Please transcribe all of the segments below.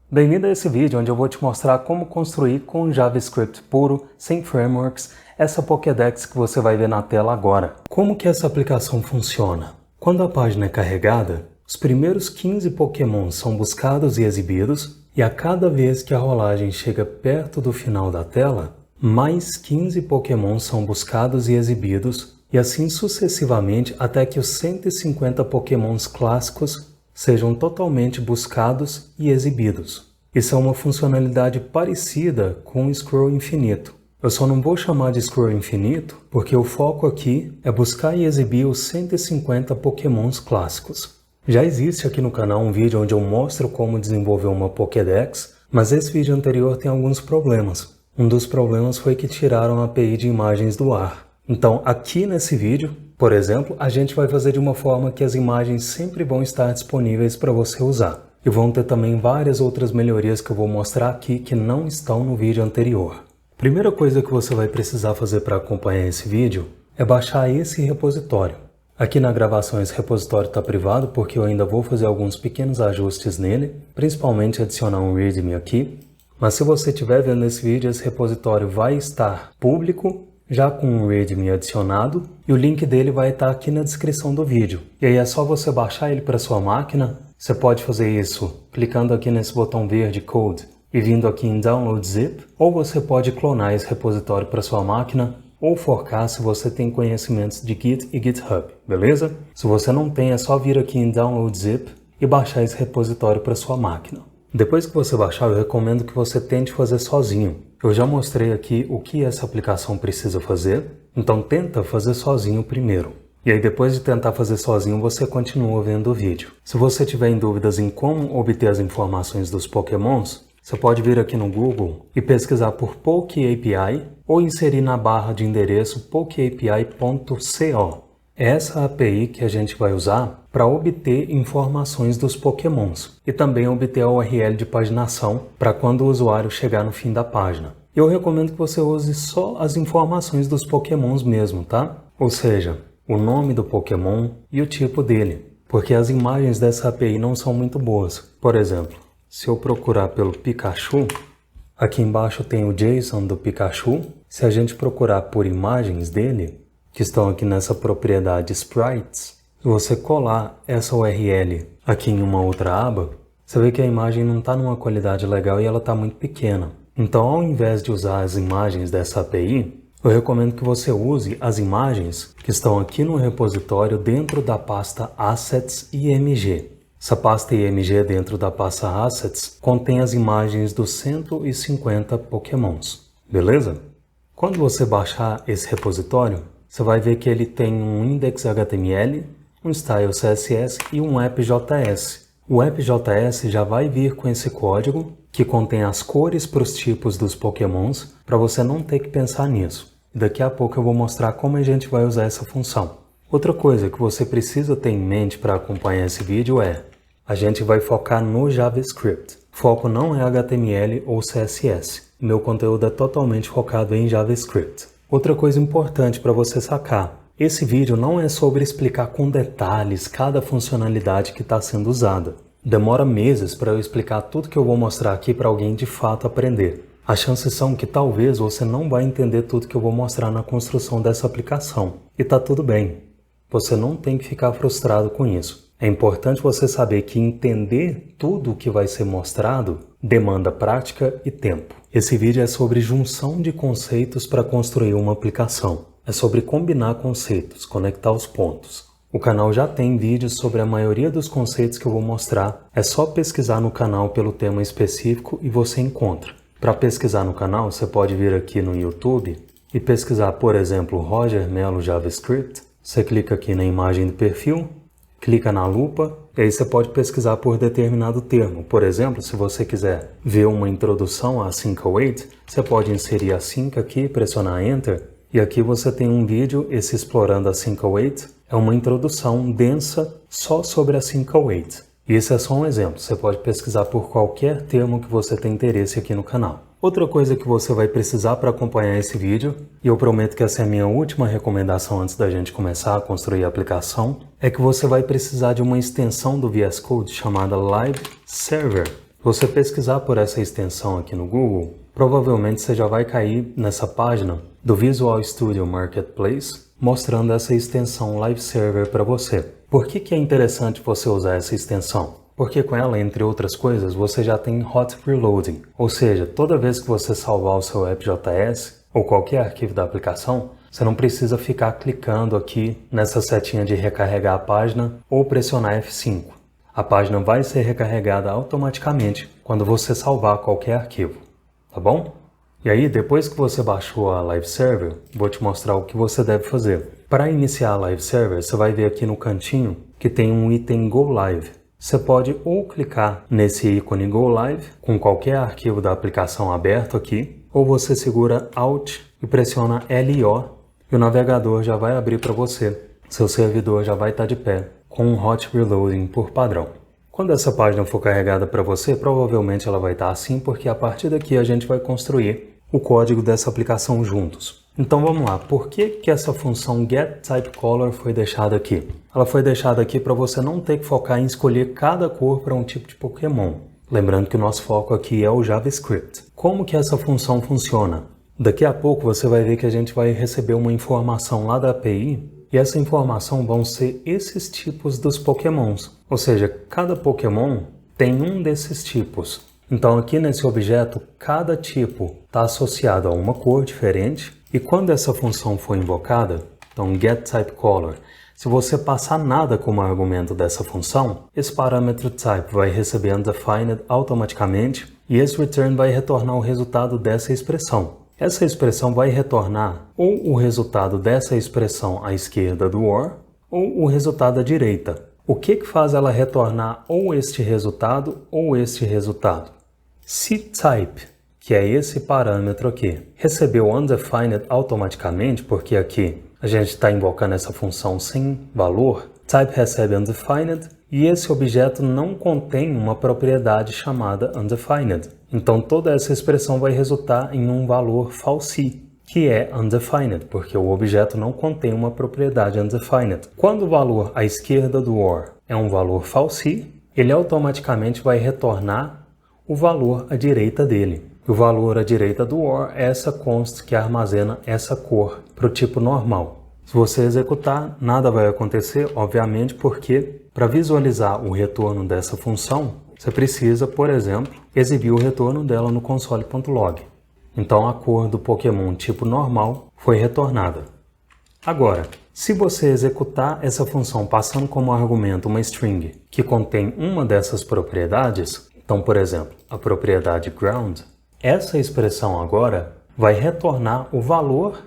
Bem-vindo a esse vídeo onde eu vou te mostrar como construir com JavaScript puro, sem frameworks, essa Pokédex que você vai ver na tela agora. Como que essa aplicação funciona? Quando a página é carregada, os primeiros 15 Pokémon são buscados e exibidos, e a cada vez que a rolagem chega perto do final da tela, mais 15 Pokémon são buscados e exibidos, e assim sucessivamente até que os 150 Pokémons clássicos sejam totalmente buscados e exibidos. Isso é uma funcionalidade parecida com o scroll infinito. Eu só não vou chamar de scroll infinito porque o foco aqui é buscar e exibir os 150 Pokémons clássicos. Já existe aqui no canal um vídeo onde eu mostro como desenvolver uma Pokédex, mas esse vídeo anterior tem alguns problemas. Um dos problemas foi que tiraram a API de imagens do ar. Então, aqui nesse vídeo, por exemplo, a gente vai fazer de uma forma que as imagens sempre vão estar disponíveis para você usar. E vão ter também várias outras melhorias que eu vou mostrar aqui que não estão no vídeo anterior. Primeira coisa que você vai precisar fazer para acompanhar esse vídeo é baixar esse repositório. Aqui na gravação esse repositório está privado porque eu ainda vou fazer alguns pequenos ajustes nele, principalmente adicionar um README aqui. Mas se você estiver vendo esse vídeo, esse repositório vai estar público, já com um README adicionado, e o link dele vai estar aqui na descrição do vídeo. E aí é só você baixar ele para sua máquina. Você pode fazer isso clicando aqui nesse botão verde Code e vindo aqui em Download Zip, ou você pode clonar esse repositório para sua máquina, ou forcar se você tem conhecimentos de Git e GitHub, beleza? Se você não tem, é só vir aqui em Download Zip e baixar esse repositório para sua máquina. Depois que você baixar, eu recomendo que você tente fazer sozinho. Eu já mostrei aqui o que essa aplicação precisa fazer, então tenta fazer sozinho primeiro. E aí depois de tentar fazer sozinho, você continua vendo o vídeo. Se você tiver em dúvidas em como obter as informações dos Pokémons, você pode vir aqui no Google e pesquisar por PokeAPI ou inserir na barra de endereço pokeapi.co. É essa API que a gente vai usar para obter informações dos Pokémons e também obter a URL de paginação para quando o usuário chegar no fim da página. Eu recomendo que você use só as informações dos Pokémons mesmo, tá? Ou seja, o nome do Pokémon e o tipo dele, porque as imagens dessa API não são muito boas. Por exemplo, se eu procurar pelo Pikachu, aqui embaixo tem o JSON do Pikachu. Se a gente procurar por imagens dele, que estão aqui nessa propriedade Sprites, se você colar essa URL aqui em uma outra aba, você vê que a imagem não está numa qualidade legal e ela está muito pequena. Então, ao invés de usar as imagens dessa API, eu recomendo que você use as imagens que estão aqui no repositório dentro da pasta Assets IMG. Essa pasta IMG dentro da pasta Assets contém as imagens dos 150 Pokémons, beleza? Quando você baixar esse repositório, você vai ver que ele tem um index.html, um style CSS e um app.js. O app.js já vai vir com esse código que contém as cores para os tipos dos Pokémons, para você não ter que pensar nisso. Daqui a pouco eu vou mostrar como a gente vai usar essa função. Outra coisa que você precisa ter em mente para acompanhar esse vídeo é: a gente vai focar no JavaScript. Foco não é HTML ou CSS. Meu conteúdo é totalmente focado em JavaScript. Outra coisa importante para você sacar: esse vídeo não é sobre explicar com detalhes cada funcionalidade que está sendo usada. Demora meses para eu explicar tudo que eu vou mostrar aqui para alguém de fato aprender. As chances são que talvez você não vai entender tudo que eu vou mostrar na construção dessa aplicação. E tá tudo bem. Você não tem que ficar frustrado com isso. É importante você saber que entender tudo o que vai ser mostrado demanda prática e tempo. Esse vídeo é sobre junção de conceitos para construir uma aplicação. É sobre combinar conceitos, conectar os pontos. O canal já tem vídeos sobre a maioria dos conceitos que eu vou mostrar. É só pesquisar no canal pelo tema específico e você encontra. Para pesquisar no canal, você pode vir aqui no YouTube e pesquisar, por exemplo, Roger Mello JavaScript. Você clica aqui na imagem do perfil, clica na lupa, e aí você pode pesquisar por determinado termo. Por exemplo, se você quiser ver uma introdução a Async Await, você pode inserir Async aqui, pressionar Enter, e aqui você tem um vídeo, esse Explorando Async Await, é uma introdução densa só sobre Async Await. E esse é só um exemplo, você pode pesquisar por qualquer termo que você tem interesse aqui no canal. Outra coisa que você vai precisar para acompanhar esse vídeo, e eu prometo que essa é a minha última recomendação antes da gente começar a construir a aplicação, é que você vai precisar de uma extensão do VS Code chamada Live Server. você pesquisar por essa extensão aqui no Google, provavelmente você já vai cair nessa página do Visual Studio Marketplace, mostrando essa extensão Live Server para você. Por que é interessante você usar essa extensão? Porque com ela, entre outras coisas, você já tem Hot Reloading, ou seja, toda vez que você salvar o seu app.js ou qualquer arquivo da aplicação, você não precisa ficar clicando aqui nessa setinha de recarregar a página ou pressionar F5. A página vai ser recarregada automaticamente quando você salvar qualquer arquivo, tá bom? E aí, depois que você baixou a Live Server, vou te mostrar o que você deve fazer. Para iniciar a Live Server, você vai ver aqui no cantinho que tem um item Go Live. Você pode ou clicar nesse ícone Go Live com qualquer arquivo da aplicação aberto aqui, ou você segura Alt e pressiona LO e o navegador já vai abrir para você. Seu servidor já vai estar de pé, com um Hot Reloading por padrão. Quando essa página for carregada para você, provavelmente ela vai estar assim, porque a partir daqui a gente vai construir o código dessa aplicação juntos. Então vamos lá, por que essa função getTypeColor foi deixada aqui? Ela foi deixada aqui para você não ter que focar em escolher cada cor para um tipo de Pokémon. Lembrando que o nosso foco aqui é o JavaScript. Como que essa função funciona? Daqui a pouco você vai ver que a gente vai receber uma informação lá da API e essa informação vão ser esses tipos dos Pokémons. Ou seja, cada Pokémon tem um desses tipos. Então aqui nesse objeto, cada tipo está associado a uma cor diferente e quando essa função for invocada, então getTypeColor, se você passar nada como argumento dessa função, esse parâmetro type vai receber undefined automaticamente e esse return vai retornar o resultado dessa expressão. Essa expressão vai retornar ou o resultado dessa expressão à esquerda do OR ou o resultado à direita. O que faz ela retornar ou este resultado ou este resultado? Se type, que é esse parâmetro aqui, recebeu undefined automaticamente, porque aqui a gente está invocando essa função sem valor, type recebe undefined e esse objeto não contém uma propriedade chamada undefined. Então toda essa expressão vai resultar em um valor false, que é undefined, porque o objeto não contém uma propriedade undefined. Quando o valor à esquerda do OR é um valor false, ele automaticamente vai retornar o valor à direita dele. O valor à direita do OR é essa const que armazena essa cor para o tipo normal. Se você executar, nada vai acontecer, obviamente, porque para visualizar o retorno dessa função, você precisa, por exemplo, exibir o retorno dela no console.log. Então a cor do Pokémon tipo normal foi retornada. Agora, se você executar essa função passando como argumento uma string que contém uma dessas propriedades, então, por exemplo, a propriedade ground, essa expressão agora vai retornar o valor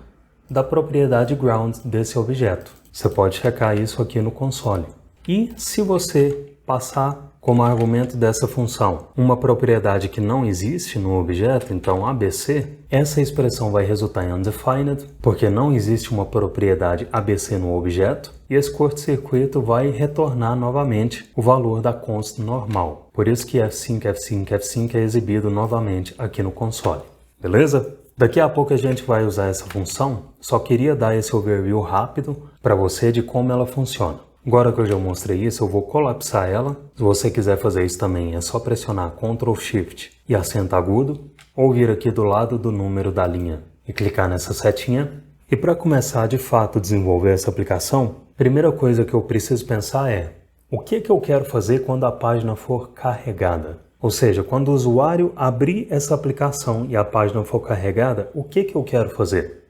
da propriedade ground desse objeto. Você pode checar isso aqui no console. E se você passar como argumento dessa função uma propriedade que não existe no objeto, então ABC, essa expressão vai resultar em undefined, porque não existe uma propriedade ABC no objeto, e esse curto-circuito vai retornar novamente o valor da const normal. Por isso que F5, F5, F5 é exibido novamente aqui no console. Beleza? Daqui a pouco a gente vai usar essa função, só queria dar esse overview rápido para você de como ela funciona. Agora que eu já mostrei isso, eu vou colapsar ela. Se você quiser fazer isso também, é só pressionar Ctrl Shift e acento agudo, ou vir aqui do lado do número da linha e clicar nessa setinha. E para começar de fato a desenvolver essa aplicação, a primeira coisa que eu preciso pensar é o que eu quero fazer quando a página for carregada. Ou seja, quando o usuário abrir essa aplicação e a página for carregada, o que eu quero fazer?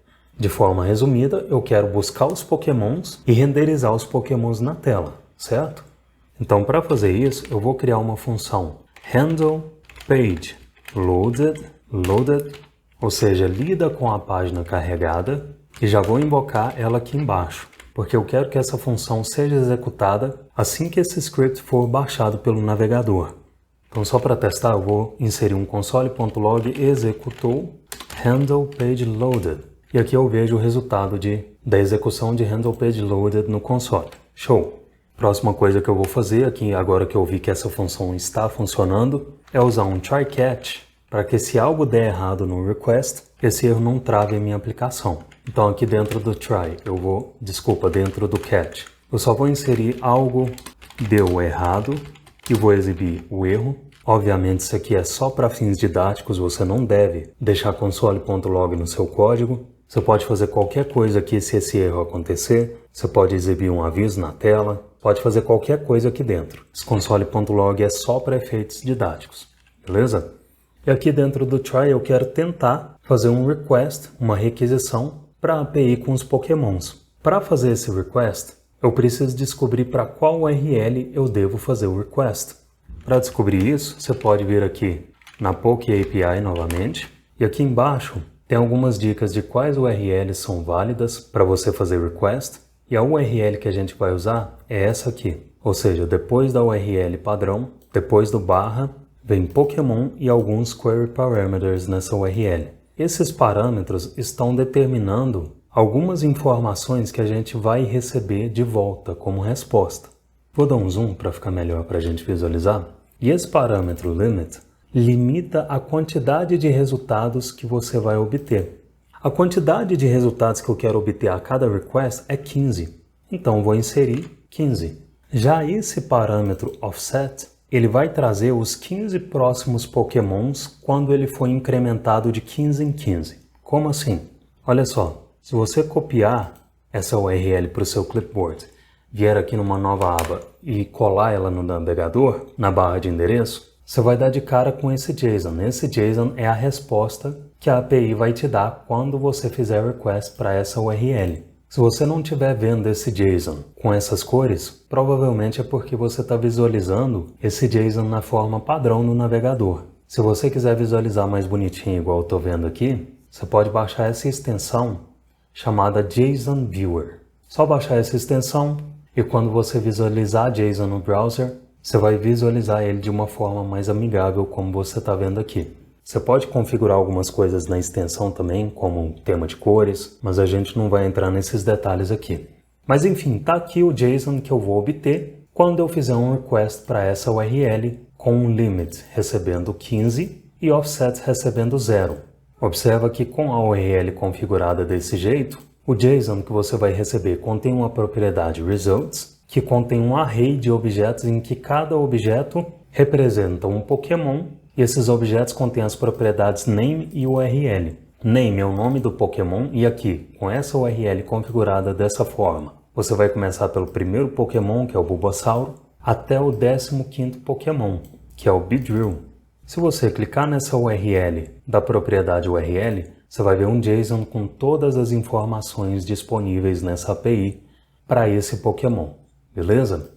De forma resumida, eu quero buscar os Pokémons e renderizar os Pokémons na tela, certo? Então, para fazer isso, eu vou criar uma função handlePageLoaded, ou seja, lida com a página carregada, e já vou invocar ela aqui embaixo, porque eu quero que essa função seja executada assim que esse script for baixado pelo navegador. Então, só para testar, eu vou inserir um console.log executou handlePageLoaded. E aqui eu vejo o resultado da execução de handlePageLoaded no console. Show! Próxima coisa que eu vou fazer aqui, agora que eu vi que essa função está funcionando, é usar um try-catch para que se algo der errado no request, esse erro não trave a minha aplicação. Então aqui dentro do try, dentro do catch, eu só vou inserir algo deu errado e vou exibir o erro. Obviamente isso aqui é só para fins didáticos, você não deve deixar console.log no seu código. Você pode fazer qualquer coisa aqui se esse erro acontecer. Você pode exibir um aviso na tela, pode fazer qualquer coisa aqui dentro. Esse console.log é só para efeitos didáticos, beleza? E aqui dentro do try eu quero tentar fazer um request, uma requisição para a API com os Pokémons. Para fazer esse request, eu preciso descobrir para qual URL eu devo fazer o request. Para descobrir isso, você pode vir aqui na Poke API novamente, e aqui embaixo tem algumas dicas de quais URLs são válidas para você fazer request, e a URL que a gente vai usar é essa aqui. Ou seja, depois da URL padrão, depois do barra, vem Pokémon e alguns query parameters nessa URL. Esses parâmetros estão determinando algumas informações que a gente vai receber de volta como resposta. Vou dar um zoom para ficar melhor para a gente visualizar. E esse parâmetro limit limita a quantidade de resultados que você vai obter. A quantidade de resultados que eu quero obter a cada request é 15. Então vou inserir 15. Já esse parâmetro offset, ele vai trazer os 15 próximos Pokémons quando ele for incrementado de 15 em 15. Como assim? Olha só, se você copiar essa URL para o seu clipboard, vier aqui numa nova aba e colar ela no navegador, na barra de endereço, você vai dar de cara com esse JSON. Esse JSON é a resposta que a API vai te dar quando você fizer request para essa URL. Se você não estiver vendo esse JSON com essas cores, provavelmente é porque você está visualizando esse JSON na forma padrão no navegador. Se você quiser visualizar mais bonitinho, igual eu estou vendo aqui, você pode baixar essa extensão chamada JSON Viewer. Só baixar essa extensão e quando você visualizar JSON no browser, você vai visualizar ele de uma forma mais amigável, como você está vendo aqui. Você pode configurar algumas coisas na extensão também, como tema de cores, mas a gente não vai entrar nesses detalhes aqui. Mas enfim, está aqui o JSON que eu vou obter quando eu fizer um request para essa URL com um limit recebendo 15 e offset recebendo 0. Observa que com a URL configurada desse jeito, o JSON que você vai receber contém uma propriedade results, que contém um array de objetos em que cada objeto representa um Pokémon, e esses objetos contêm as propriedades name e URL. Name é o nome do Pokémon e aqui, com essa URL configurada dessa forma, você vai começar pelo primeiro Pokémon, que é o Bulbasaur, até o 15º Pokémon, que é o Beedrill. Se você clicar nessa URL da propriedade URL, você vai ver um JSON com todas as informações disponíveis nessa API para esse Pokémon. Beleza?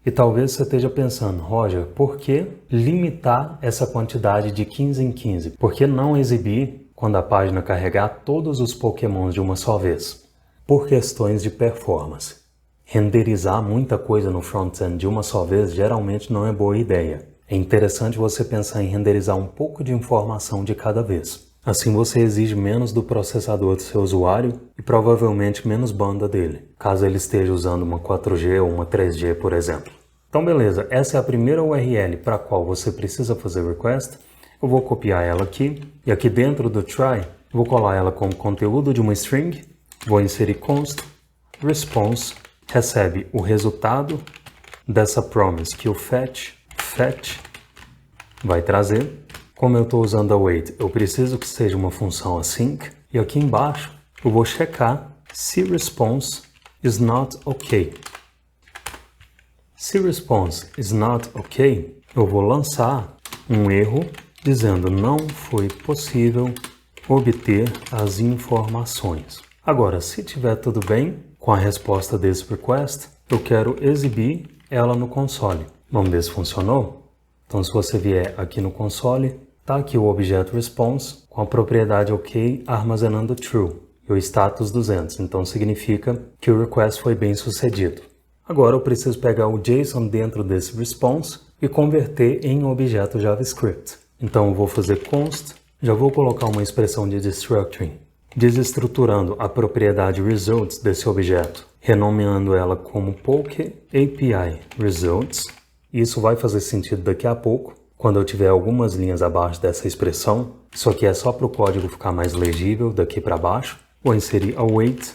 E talvez você esteja pensando, Roger, por que limitar essa quantidade de 15 em 15? Por que não exibir, quando a página carregar, todos os Pokémons de uma só vez? Por questões de performance. Renderizar muita coisa no front-end de uma só vez geralmente não é boa ideia. É interessante você pensar em renderizar um pouco de informação de cada vez. Assim você exige menos do processador do seu usuário e provavelmente menos banda dele, caso ele esteja usando uma 4G ou uma 3G, por exemplo. Então beleza, essa é a primeira URL para a qual você precisa fazer request. Eu vou copiar ela aqui e aqui dentro do try, vou colar ela como conteúdo de uma string, vou inserir const response, recebe o resultado dessa promise que o fetch vai trazer. Como eu estou usando a wait, eu preciso que seja uma função async. E aqui embaixo eu vou checar se response is not ok. Se response is not ok, eu vou lançar um erro dizendo não foi possível obter as informações. Agora, se tiver tudo bem com a resposta desse request, eu quero exibir ela no console. Vamos ver se funcionou? Então, se você vier aqui no console, está aqui o objeto response com a propriedade OK armazenando true e o status 200. Então significa que o request foi bem sucedido. Agora eu preciso pegar o JSON dentro desse response e converter em objeto JavaScript. Então eu vou fazer const, já vou colocar uma expressão de destructuring, desestruturando a propriedade results desse objeto, renomeando ela como Poke API results. Isso vai fazer sentido daqui a pouco, quando eu tiver algumas linhas abaixo dessa expressão. Isso aqui é só para o código ficar mais legível daqui para baixo. Vou inserir await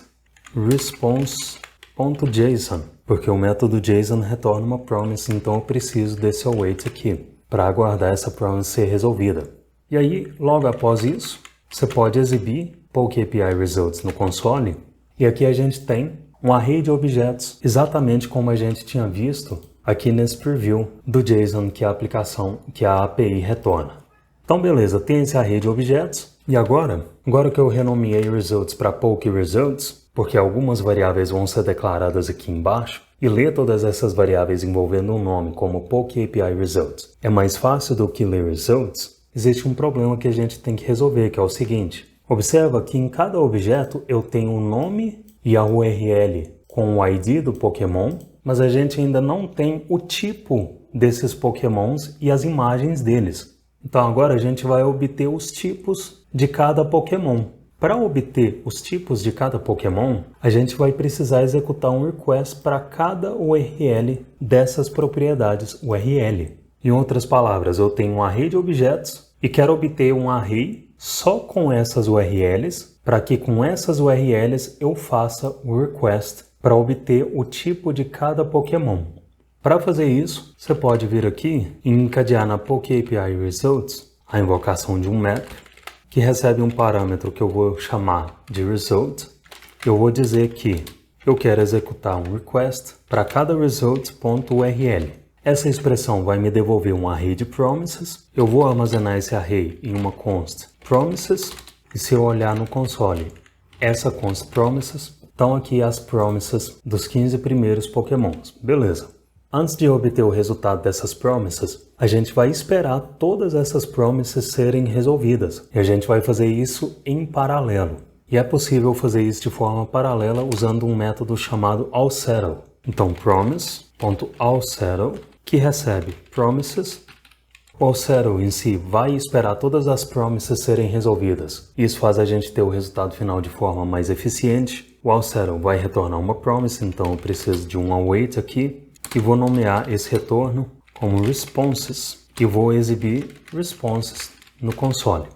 response.json, porque o método JSON retorna uma promise, então eu preciso desse await aqui. para aguardar essa promise ser resolvida. E aí, logo após isso, você pode exibir PokeAPI Results no console, e aqui a gente tem um array de objetos, exatamente como a gente tinha visto aqui nesse preview do JSON que a aplicação, que a API retorna. Então beleza, tem esse array de objetos, e agora que eu renomeei results para PokeResults, porque algumas variáveis vão ser declaradas aqui embaixo, e ler todas essas variáveis envolvendo um nome como PokeAPI Results é mais fácil do que ler results, existe um problema que a gente tem que resolver, que é o seguinte. Observa que em cada objeto eu tenho um nome e a URL com o ID do Pokémon, mas a gente ainda não tem o tipo desses Pokémons e as imagens deles. Então agora a gente vai obter os tipos de cada Pokémon. Para obter os tipos de cada Pokémon, a gente vai precisar executar um request para cada URL dessas propriedades URL. Em outras palavras, eu tenho um array de objetos e quero obter um array só com essas URLs, para que com essas URLs eu faça o request para obter o tipo de cada Pokémon. Para fazer isso, você pode vir aqui e encadear na PokeAPI Results a invocação de um map, que recebe um parâmetro que eu vou chamar de result. Eu vou dizer que eu quero executar um request para cada result.url. Essa expressão vai me devolver um array de promises. Eu vou armazenar esse array em uma const promises. E se eu olhar no console, essa const promises, estão aqui as promises dos 15 primeiros Pokémons. Beleza. Antes de obter o resultado dessas promises, a gente vai esperar todas essas promises serem resolvidas. E a gente vai fazer isso em paralelo. E é possível fazer isso de forma paralela usando um método chamado allSettle. Então, promise.allSettle, que recebe promises. O allSettle em si vai esperar todas as promises serem resolvidas. Isso faz a gente ter o resultado final de forma mais eficiente. O allSettle vai retornar uma promise, então eu preciso de um await aqui. E vou nomear esse retorno como responses. E vou exibir responses no console.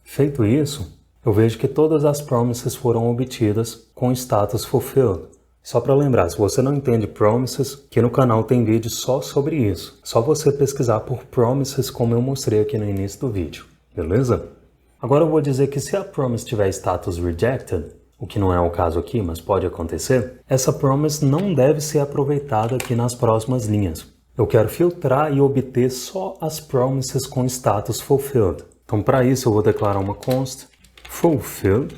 Feito isso, eu vejo que todas as promises foram obtidas com status fulfilled. Só para lembrar, se você não entende promises, aqui no canal tem vídeo só sobre isso. Só você pesquisar por promises como eu mostrei aqui no início do vídeo, beleza? Agora eu vou dizer que se a promise tiver status rejected, o que não é o caso aqui, mas pode acontecer, essa promise não deve ser aproveitada aqui nas próximas linhas. Eu quero filtrar e obter só as promises com status fulfilled. Então para isso eu vou declarar uma const fulfilled,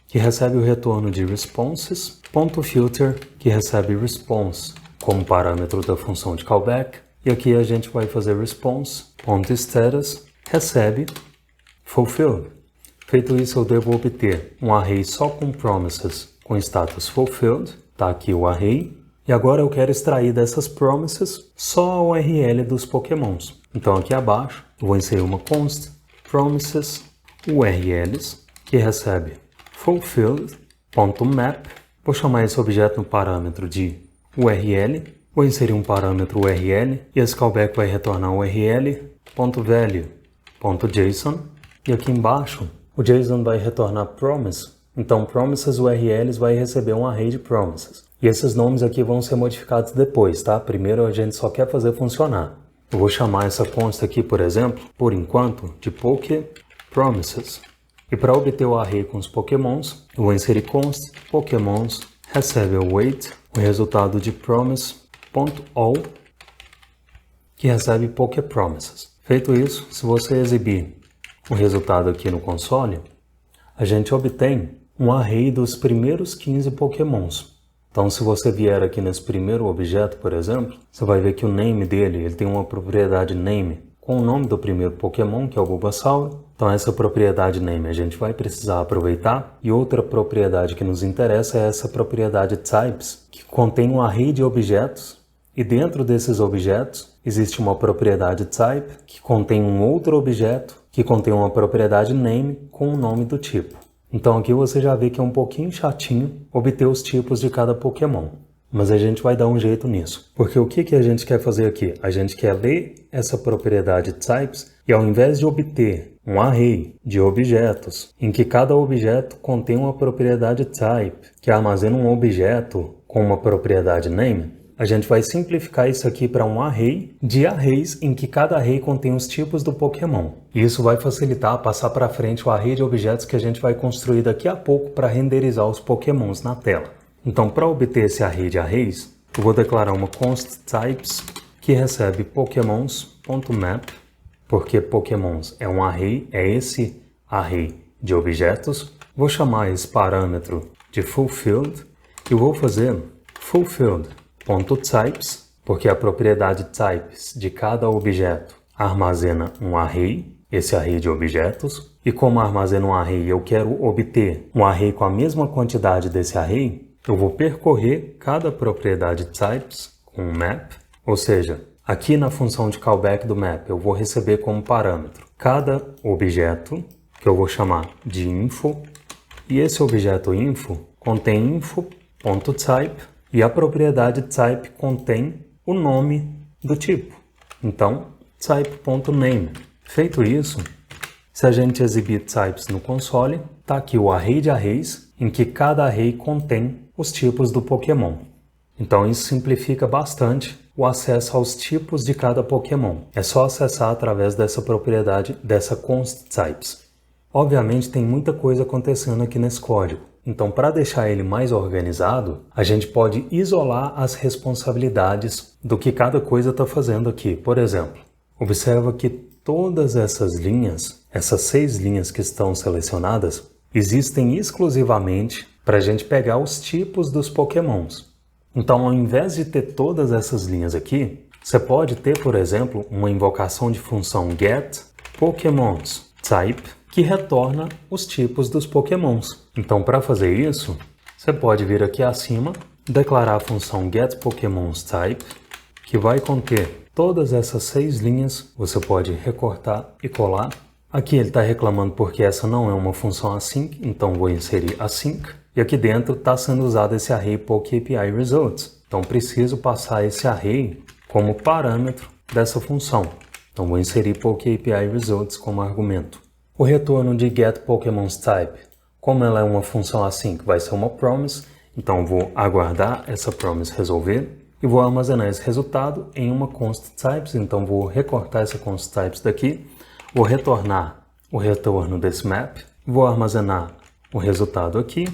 que recebe o retorno de responses.filter, que recebe response como parâmetro da função de callback. E aqui a gente vai fazer response.status, recebe fulfilled. Feito isso, eu devo obter um array só com promises com status fulfilled. Está aqui o array. E agora eu quero extrair dessas promises só a URL dos Pokémons. Então aqui abaixo eu vou inserir uma const promises URLs, que recebe fulfilled.map. Vou chamar esse objeto no parâmetro de URL. Vou inserir um parâmetro URL e esse callback vai retornar URL.value.json. E aqui embaixo o JSON vai retornar promise. Então promises URLs vai receber um array de promises. E esses nomes aqui vão ser modificados depois, tá? Primeiro a gente só quer fazer funcionar. Eu vou chamar essa const aqui, por exemplo, por enquanto, de PokePromises. E para obter o array com os Pokémons, eu vou inserir const Pokémons recebe await, o resultado de promise.all, que recebe PokePromises. Feito isso, se você exibir o resultado aqui no console, a gente obtém um array dos primeiros 15 Pokémons. Então, se você vier aqui nesse primeiro objeto, por exemplo, você vai ver que o name dele, ele tem uma propriedade name com o nome do primeiro Pokémon, que é o Bulbasaur. Então, essa propriedade name a gente vai precisar aproveitar. E outra propriedade que nos interessa é essa propriedade types, que contém um array de objetos. E dentro desses objetos, existe uma propriedade type, que contém um outro objeto, que contém uma propriedade name com o nome do tipo. Então aqui você já vê que é um pouquinho chatinho obter os tipos de cada Pokémon. Mas a gente vai dar um jeito nisso. Porque o que a gente quer fazer aqui? A gente quer ler essa propriedade types e ao invés de obter um array de objetos em que cada objeto contém uma propriedade type que armazena um objeto com uma propriedade name, a gente vai simplificar isso aqui para um array de arrays em que cada array contém os tipos do Pokémon. E isso vai facilitar passar para frente o array de objetos que a gente vai construir daqui a pouco para renderizar os Pokémons na tela. Então, para obter esse array de arrays, eu vou declarar uma const types que recebe pokémons.map, porque Pokémons é um array, é esse array de objetos. Vou chamar esse parâmetro de fulfilled e vou fazer fulfilled.types, porque a propriedade types de cada objeto armazena um array, esse array de objetos, e como armazena um array eu quero obter um array com a mesma quantidade desse array, eu vou percorrer cada propriedade types com um map, ou seja, aqui na função de callback do map eu vou receber como parâmetro cada objeto, que eu vou chamar de info, e esse objeto info contém info.type, e a propriedade type contém o nome do tipo. Então, type.name. Feito isso, se a gente exibir types no console, está aqui o array de arrays, em que cada array contém os tipos do Pokémon. Então isso simplifica bastante o acesso aos tipos de cada Pokémon. É só acessar através dessa propriedade, dessa const types. Obviamente tem muita coisa acontecendo aqui nesse código. Então, para deixar ele mais organizado, a gente pode isolar as responsabilidades do que cada coisa está fazendo aqui. Por exemplo, observa que todas essas linhas, essas 6 linhas que estão selecionadas, existem exclusivamente para a gente pegar os tipos dos Pokémons. Então, ao invés de ter todas essas linhas aqui, você pode ter, por exemplo, uma invocação de função getPokemonsType, que retorna os tipos dos Pokémons. Então, para fazer isso, você pode vir aqui acima, declarar a função getPokemonsType, que vai conter todas essas 6 linhas. Você pode recortar e colar. Aqui ele está reclamando porque essa não é uma função async, então vou inserir async. E aqui dentro está sendo usado esse array PokeAPIResults. Então, preciso passar esse array como parâmetro dessa função. Então, vou inserir PokeAPIResults como argumento. O retorno de getPokemonsType, como ela é uma função async, vai ser uma promise, então vou aguardar essa promise resolver e vou armazenar esse resultado em uma const types, então vou recortar essa const types daqui, vou retornar o retorno desse map, vou armazenar o resultado aqui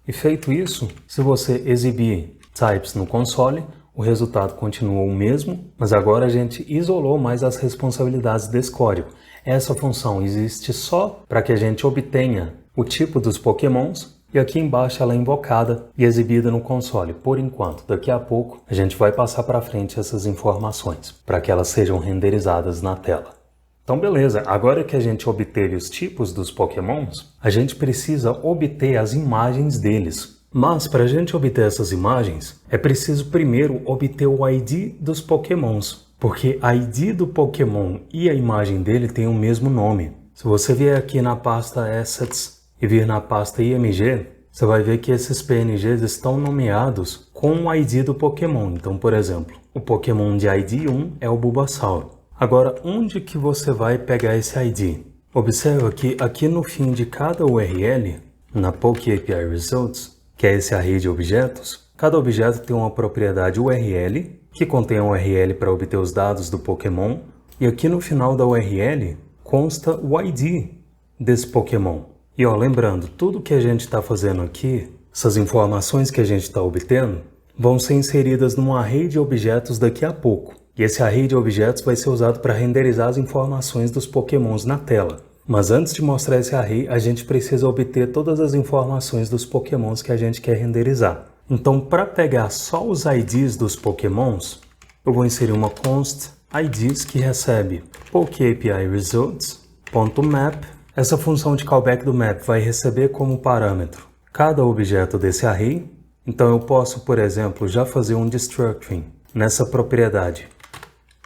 e feito isso, se você exibir types no console, o resultado continua o mesmo, mas agora a gente isolou mais as responsabilidades desse código. Essa função existe só para que a gente obtenha o tipo dos Pokémons e aqui embaixo ela é invocada e exibida no console por enquanto. Daqui a pouco a gente vai passar para frente essas informações para que elas sejam renderizadas na tela. Então beleza, agora que a gente obteve os tipos dos Pokémons, a gente precisa obter as imagens deles. Mas para a gente obter essas imagens, é preciso primeiro obter o ID dos Pokémons, porque a ID do Pokémon e a imagem dele têm o mesmo nome. Se você vier aqui na pasta Assets e vir na pasta IMG, você vai ver que esses PNGs estão nomeados com o ID do Pokémon. Então, por exemplo, o Pokémon de ID 1 é o Bulbasaur. Agora, onde que você vai pegar esse ID? Observa que aqui no fim de cada URL, na PokeAPIResults, que é esse array de objetos, cada objeto tem uma propriedade URL, que contém a URL para obter os dados do Pokémon, e aqui no final da URL consta o ID desse Pokémon. E ó, lembrando, tudo que a gente está fazendo aqui, essas informações que a gente está obtendo, vão ser inseridas num array de objetos daqui a pouco. E esse array de objetos vai ser usado para renderizar as informações dos Pokémons na tela. Mas antes de mostrar esse array, a gente precisa obter todas as informações dos Pokémons que a gente quer renderizar. Então, para pegar só os IDs dos Pokémons, eu vou inserir uma const IDs que recebe PokeAPIResults.map. Essa função de callback do map vai receber como parâmetro cada objeto desse array. Então, eu posso, por exemplo, já fazer um destructuring nessa propriedade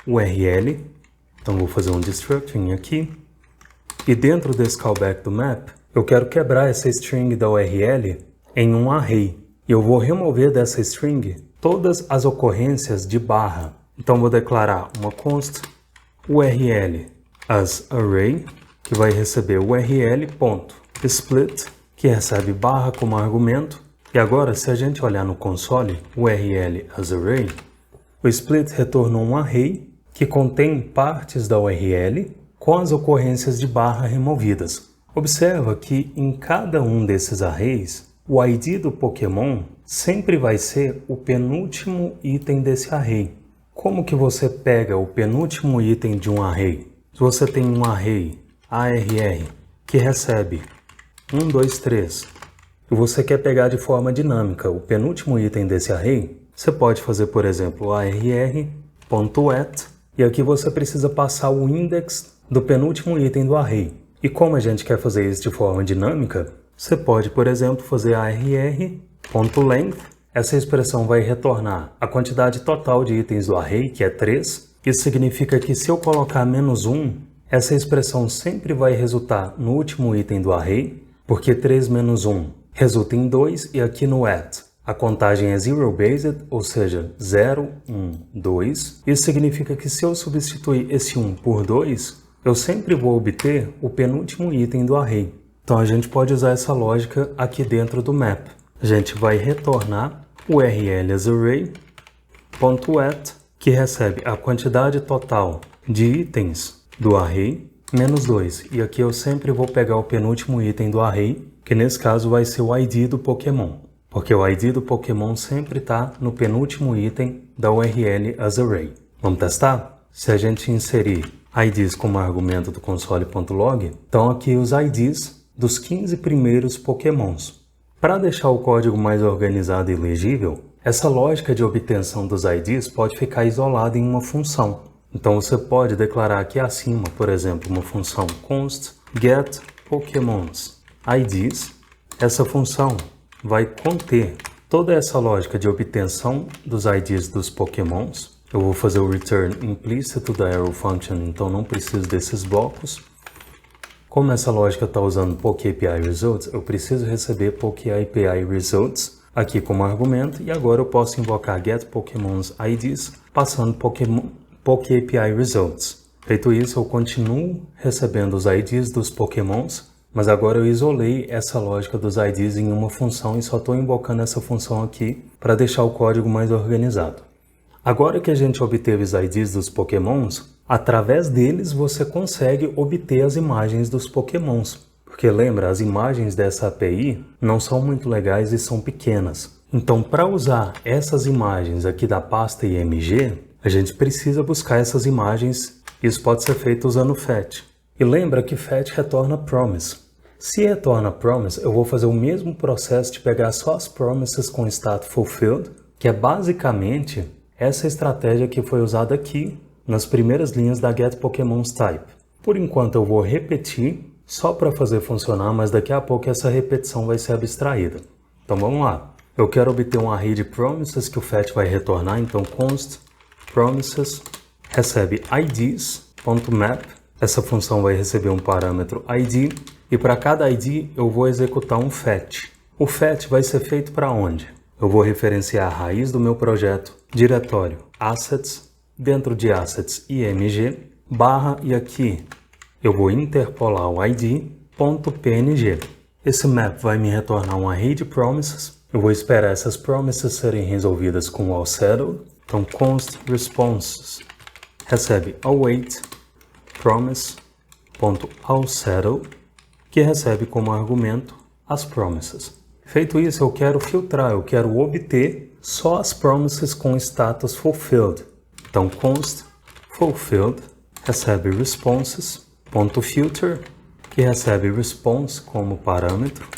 URL. Então, vou fazer um destructuring aqui. E dentro desse callback do map, eu quero quebrar essa string da URL em um array. E eu vou remover dessa string todas as ocorrências de barra. Então, vou declarar uma const URL as array, que vai receber URL.split, que recebe barra como argumento. E agora, se a gente olhar no console, URL as array, O split retornou um array que contém partes da URL com as ocorrências de barra removidas. Observa que em cada um desses arrays, o ID do Pokémon sempre vai ser o penúltimo item desse array. Como que você pega o penúltimo item de um array? Se você tem um array ARR que recebe 1, 2, 3 e você quer pegar de forma dinâmica o penúltimo item desse array, você pode fazer, por exemplo, arr.at e aqui você precisa passar o index do penúltimo item do array. E como a gente quer fazer isso de forma dinâmica, você pode, por exemplo, fazer arr.length. Essa expressão vai retornar a quantidade total de itens do array, que é 3. Isso significa que se eu colocar -1, essa expressão sempre vai resultar no último item do array, porque 3 menos 1 resulta em 2, e aqui no at a contagem é zero-based, ou seja, 0, 1, 2. Isso significa que se eu substituir esse 1 por 2, eu sempre vou obter o penúltimo item do array. Então a gente pode usar essa lógica aqui dentro do map. A gente vai retornar o URL as array.at, que recebe a quantidade total de itens do array, menos 2. E aqui eu sempre vou pegar o penúltimo item do array, que nesse caso vai ser o ID do Pokémon. Porque o ID do Pokémon sempre está no penúltimo item da URL as array. Vamos testar? Se a gente inserir IDs como argumento do console.log, estão aqui os IDs dos 15 primeiros Pokémons. Para deixar o código mais organizado e legível, essa lógica de obtenção dos IDs pode ficar isolada em uma função. Então você pode declarar aqui acima, por exemplo, uma função const get Pokémons IDs. Essa função vai conter toda essa lógica de obtenção dos IDs dos Pokémons. Eu vou fazer o return implícito da arrow function, então não preciso desses blocos. Como essa lógica está usando PokeAPI results, eu preciso receber PokeAPI results aqui como argumento, e agora eu posso invocar get Pokémons IDs passando PokeAPI results. Feito isso, eu continuo recebendo os IDs dos Pokémons, mas agora eu isolei essa lógica dos IDs em uma função e só estou invocando essa função aqui para deixar o código mais organizado. Agora que a gente obteve os IDs dos Pokémons, através deles você consegue obter as imagens dos Pokémons. Porque lembra, as imagens dessa API não são muito legais e são pequenas. Então, para usar essas imagens aqui da pasta IMG, a gente precisa buscar essas imagens. Isso pode ser feito usando fetch. E lembra que fetch retorna promise. Se retorna promise, eu vou fazer o mesmo processo de pegar só as promises com status fulfilled, que é basicamente essa estratégia que foi usada aqui nas primeiras linhas da getPokemonsType. Por enquanto eu vou repetir só para fazer funcionar, mas daqui a pouco essa repetição vai ser abstraída. Então vamos lá. Eu quero obter um array de promises que o fetch vai retornar, então const promises recebe IDs.map. Essa função vai receber um parâmetro ID, e para cada ID eu vou executar um fetch. O fetch vai ser feito para onde? Eu vou referenciar a raiz do meu projeto, diretório assets, dentro de assets img, barra, e aqui eu vou interpolar o id.png. Esse map vai me retornar um array de promises. Eu vou esperar essas promises serem resolvidas com o allSettled. Então const responses recebe await promise.allSettled, que recebe como argumento as promises. Feito isso, eu quero filtrar, eu quero obter só as promises com status fulfilled. Então const fulfilled recebe responses.filter, que recebe response como parâmetro.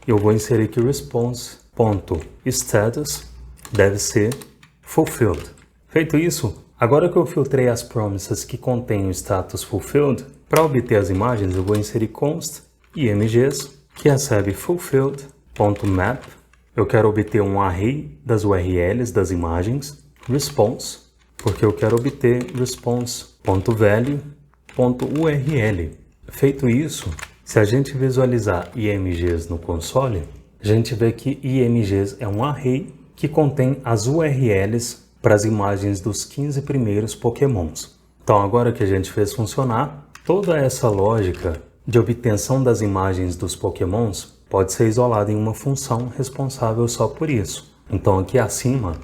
E eu vou inserir aqui response.status deve ser fulfilled. Feito isso, agora que eu filtrei as promises que contêm o status fulfilled, para obter as imagens eu vou inserir const imgs, que recebe fulfilled.map. Eu quero obter um array das URLs das imagens, response, porque eu quero obter response.value.url. Feito isso, se a gente visualizar imgs no console, a gente vê que imgs é um array que contém as URLs para as imagens dos 15 primeiros Pokémons. Então agora que a gente fez funcionar, toda essa lógica de obtenção das imagens dos Pokémons pode ser isolada em uma função responsável só por isso. Então aqui acima,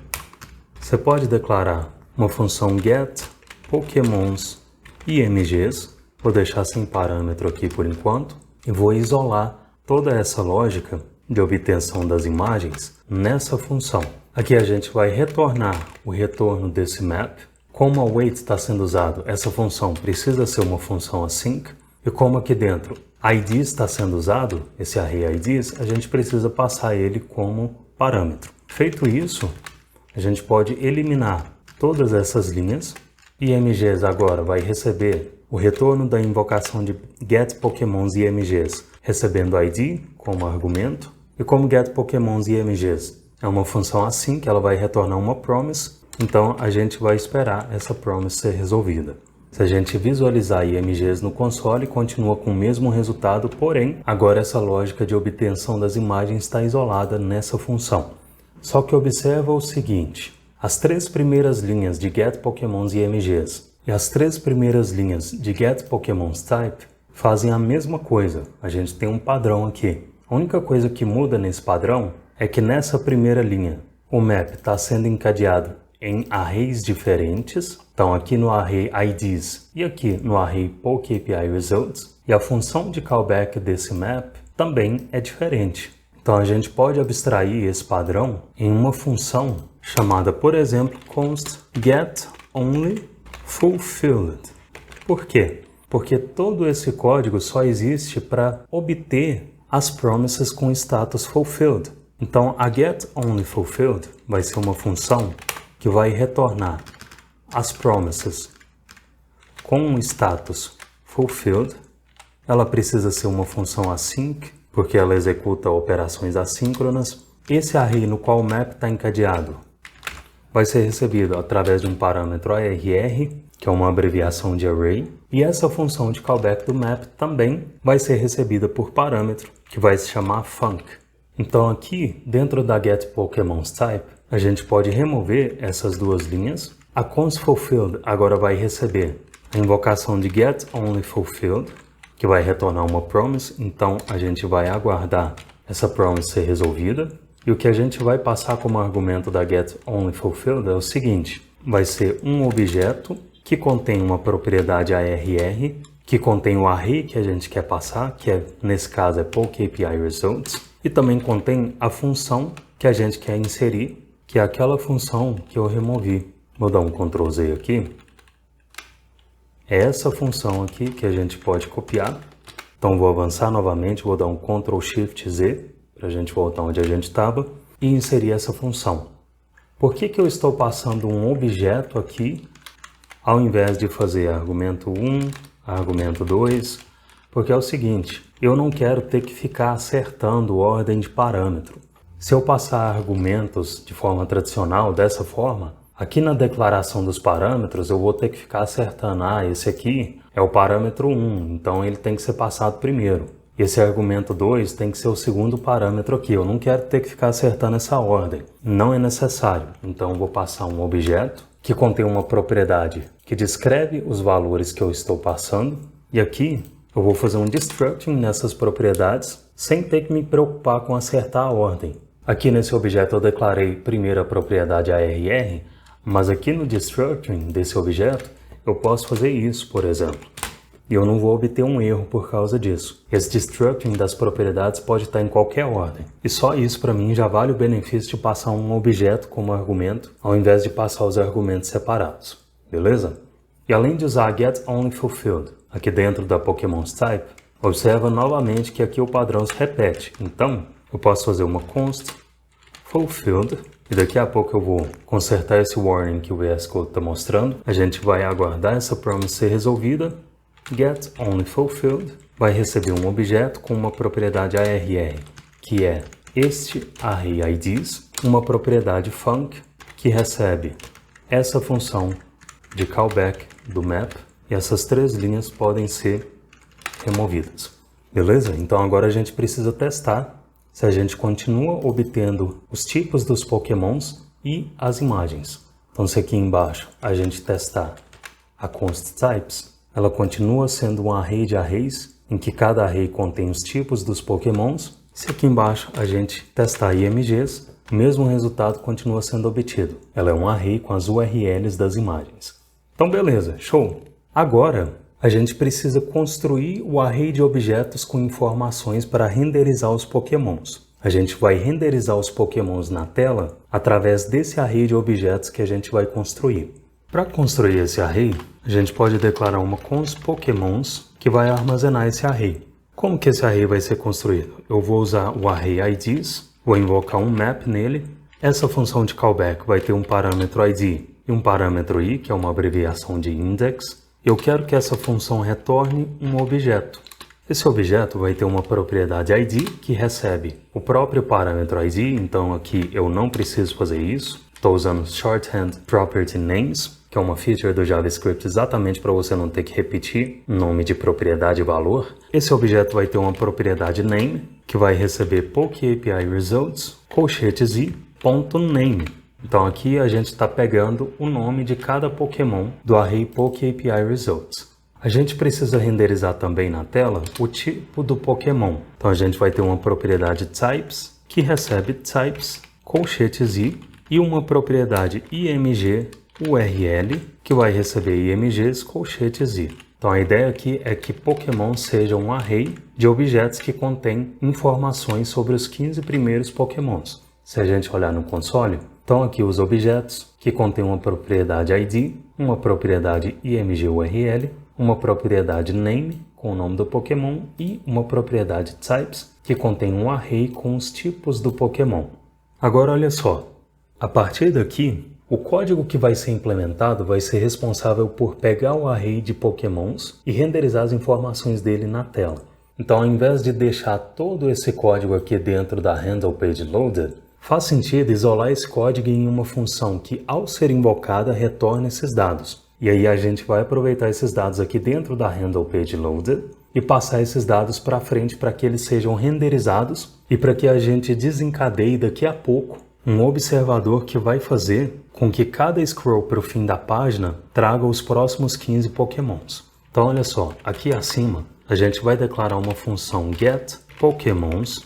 você pode declarar uma função get Pokémons IMGs, vou deixar sem parâmetro aqui por enquanto, e vou isolar toda essa lógica de obtenção das imagens nessa função. Aqui a gente vai retornar o retorno desse map. Como await está sendo usado, essa função precisa ser uma função async, e como aqui dentro id está sendo usado, esse array IDs, a gente precisa passar ele como parâmetro. Feito isso, a gente pode eliminar todas essas linhas. IMGs agora vai receber o retorno da invocação de getPokémons IMGs, recebendo id como argumento. E como getPokémons IMGs é uma função async, ela vai retornar uma promise, então a gente vai esperar essa promise ser resolvida. Se a gente visualizar IMGs no console, continua com o mesmo resultado, porém, agora essa lógica de obtenção das imagens está isolada nessa função. Só que observa o seguinte, as 3 primeiras linhas de getPokémons IMGs e as 3 primeiras linhas de getPokémons Type fazem a mesma coisa, a gente tem um padrão aqui. A única coisa que muda nesse padrão é que nessa primeira linha, o map está sendo encadeado em arrays diferentes, então aqui no array IDs e aqui no array PokeAPI_Results, e a função de callback desse map também é diferente. Então a gente pode abstrair esse padrão em uma função chamada, por exemplo, const getOnlyFulfilled. Por quê? Porque todo esse código só existe para obter as promises com status fulfilled. Então a getOnlyFulfilled vai ser uma função que vai retornar as promises com um status fulfilled. Ela precisa ser uma função async, porque ela executa operações assíncronas. Esse array no qual o map está encadeado vai ser recebido através de um parâmetro ARR, que é uma abreviação de array, e essa função de callback do map também vai ser recebida por parâmetro, que vai se chamar func. Então aqui, dentro da getPokémonsType, a gente pode remover essas duas linhas. A constFulfilled agora vai receber a invocação de getOnlyFulfilled, que vai retornar uma promise, então a gente vai aguardar essa promise ser resolvida. E o que a gente vai passar como argumento da getOnlyFulfilled é o seguinte, vai ser um objeto que contém uma propriedade ARR, que contém o array que a gente quer passar, que nesse caso é PokeAPI_Results, e também contém a função que a gente quer inserir, que é aquela função que eu removi. Vou dar um Ctrl Z aqui. É essa função aqui que a gente pode copiar. Então vou avançar novamente, vou dar um Ctrl Shift Z, para a gente voltar onde a gente estava, e inserir essa função. Por que eu estou passando um objeto aqui, ao invés de fazer argumento 1, argumento 2? Porque é o seguinte, eu não quero ter que ficar acertando ordem de parâmetro. Se eu passar argumentos de forma tradicional, dessa forma, aqui na declaração dos parâmetros eu vou ter que ficar acertando, esse aqui é o parâmetro 1, então ele tem que ser passado primeiro. Esse argumento 2 tem que ser o segundo parâmetro aqui, eu não quero ter que ficar acertando essa ordem. Não é necessário, então eu vou passar um objeto que contém uma propriedade que descreve os valores que eu estou passando, e aqui eu vou fazer um destructing nessas propriedades sem ter que me preocupar com acertar a ordem. Aqui nesse objeto eu declarei primeiro a propriedade ARR, mas aqui no destructing desse objeto eu posso fazer isso, por exemplo. E eu não vou obter um erro por causa disso. Esse destructing das propriedades pode estar em qualquer ordem. E só isso para mim já vale o benefício de passar um objeto como argumento, ao invés de passar os argumentos separados. Beleza? E além de usar getOnlyFulfilled aqui dentro da PokémonsType, observa novamente que aqui o padrão se repete. Então, eu posso fazer uma constFulfilled, e daqui a pouco eu vou consertar esse warning que o VS Code está mostrando. A gente vai aguardar essa promise ser resolvida. getOnlyFulfilled vai receber um objeto com uma propriedade ARR, que é este array IDs, uma propriedade func, que recebe essa função de callback do map, e essas 3 linhas podem ser removidas. Beleza? Então agora a gente precisa testar se a gente continua obtendo os tipos dos Pokémons e as imagens. Então se aqui embaixo a gente testar a constTypes, ela continua sendo um array de arrays, em que cada array contém os tipos dos Pokémons. Se aqui embaixo a gente testar IMGs, o mesmo resultado continua sendo obtido. Ela é um array com as URLs das imagens. Então beleza, show! Agora, a gente precisa construir o array de objetos com informações para renderizar os pokémons. A gente vai renderizar os pokémons na tela através desse array de objetos que a gente vai construir. Para construir esse array, a gente pode declarar uma const pokémons que vai armazenar esse array. Como que esse array vai ser construído? Eu vou usar o array IDs, vou invocar um map nele. Essa função de callback vai ter um parâmetro ID e um parâmetro I, que é uma abreviação de index. Eu quero que essa função retorne um objeto. Esse objeto vai ter uma propriedade ID que recebe o próprio parâmetro ID, então aqui eu não preciso fazer isso. Estou usando Shorthand Property Names, que é uma feature do JavaScript exatamente para você não ter que repetir nome de propriedade e valor. Esse objeto vai ter uma propriedade name, que vai receber PokeAPI Results, colchetes e .name. Então aqui a gente está pegando o nome de cada Pokémon do array PokeAPI Results. A gente precisa renderizar também na tela o tipo do Pokémon. Então a gente vai ter uma propriedade Types, que recebe Types, colchetes e uma propriedade IMG URL, que vai receber IMGs, colchetes i. Então a ideia aqui é que Pokémon seja um array de objetos que contém informações sobre os 15 primeiros Pokémons. Se a gente olhar no console, estão aqui os objetos que contêm uma propriedade ID, uma propriedade IMG URL, uma propriedade name com o nome do Pokémon e uma propriedade types que contém um array com os tipos do Pokémon. Agora olha só, a partir daqui, o código que vai ser implementado vai ser responsável por pegar o array de Pokémons e renderizar as informações dele na tela. Então, ao invés de deixar todo esse código aqui dentro da handle page loaded, faz sentido isolar esse código em uma função que, ao ser invocada, retorne esses dados. E aí a gente vai aproveitar esses dados aqui dentro da handle page loaded e passar esses dados para frente para que eles sejam renderizados e para que a gente desencadeie daqui a pouco um observador que vai fazer com que cada scroll para o fim da página traga os próximos 15 Pokémons. Então olha só, aqui acima a gente vai declarar uma função getPokemons.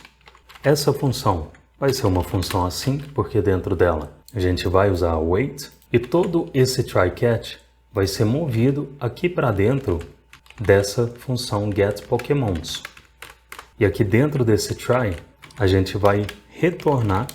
Essa função vai ser uma função async, porque dentro dela a gente vai usar a wait e todo esse try-catch vai ser movido aqui para dentro dessa função getPokemons. E aqui dentro desse try a gente vai retornar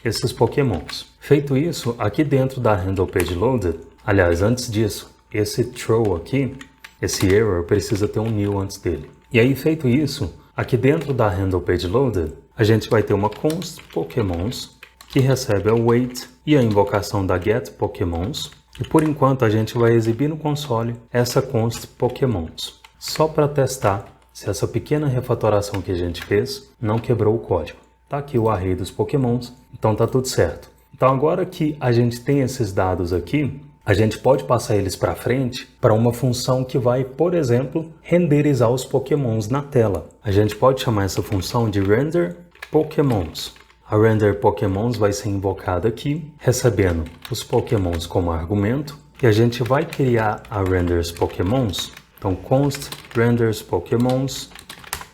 esses Pokémons. Feito isso, aqui dentro da handle page loaded, aliás, antes disso, esse throw aqui, esse error precisa ter um new antes dele. E aí, feito isso, aqui dentro da handle page loaded, a gente vai ter uma const Pokémons que recebe a wait e a invocação da getPokemons. E por enquanto a gente vai exibir no console essa const Pokémons, só para testar se essa pequena refatoração que a gente fez não quebrou o código. Tá aqui o array dos Pokémons, então tá tudo certo. Então agora que a gente tem esses dados aqui, a gente pode passar eles para frente para uma função que vai, por exemplo, renderizar os Pokémons na tela. A gente pode chamar essa função de renderPokemons. A renderPokemons vai ser invocada aqui, recebendo os Pokémons como argumento, e a gente vai criar a rendersPokemons. Então const rendersPokemons,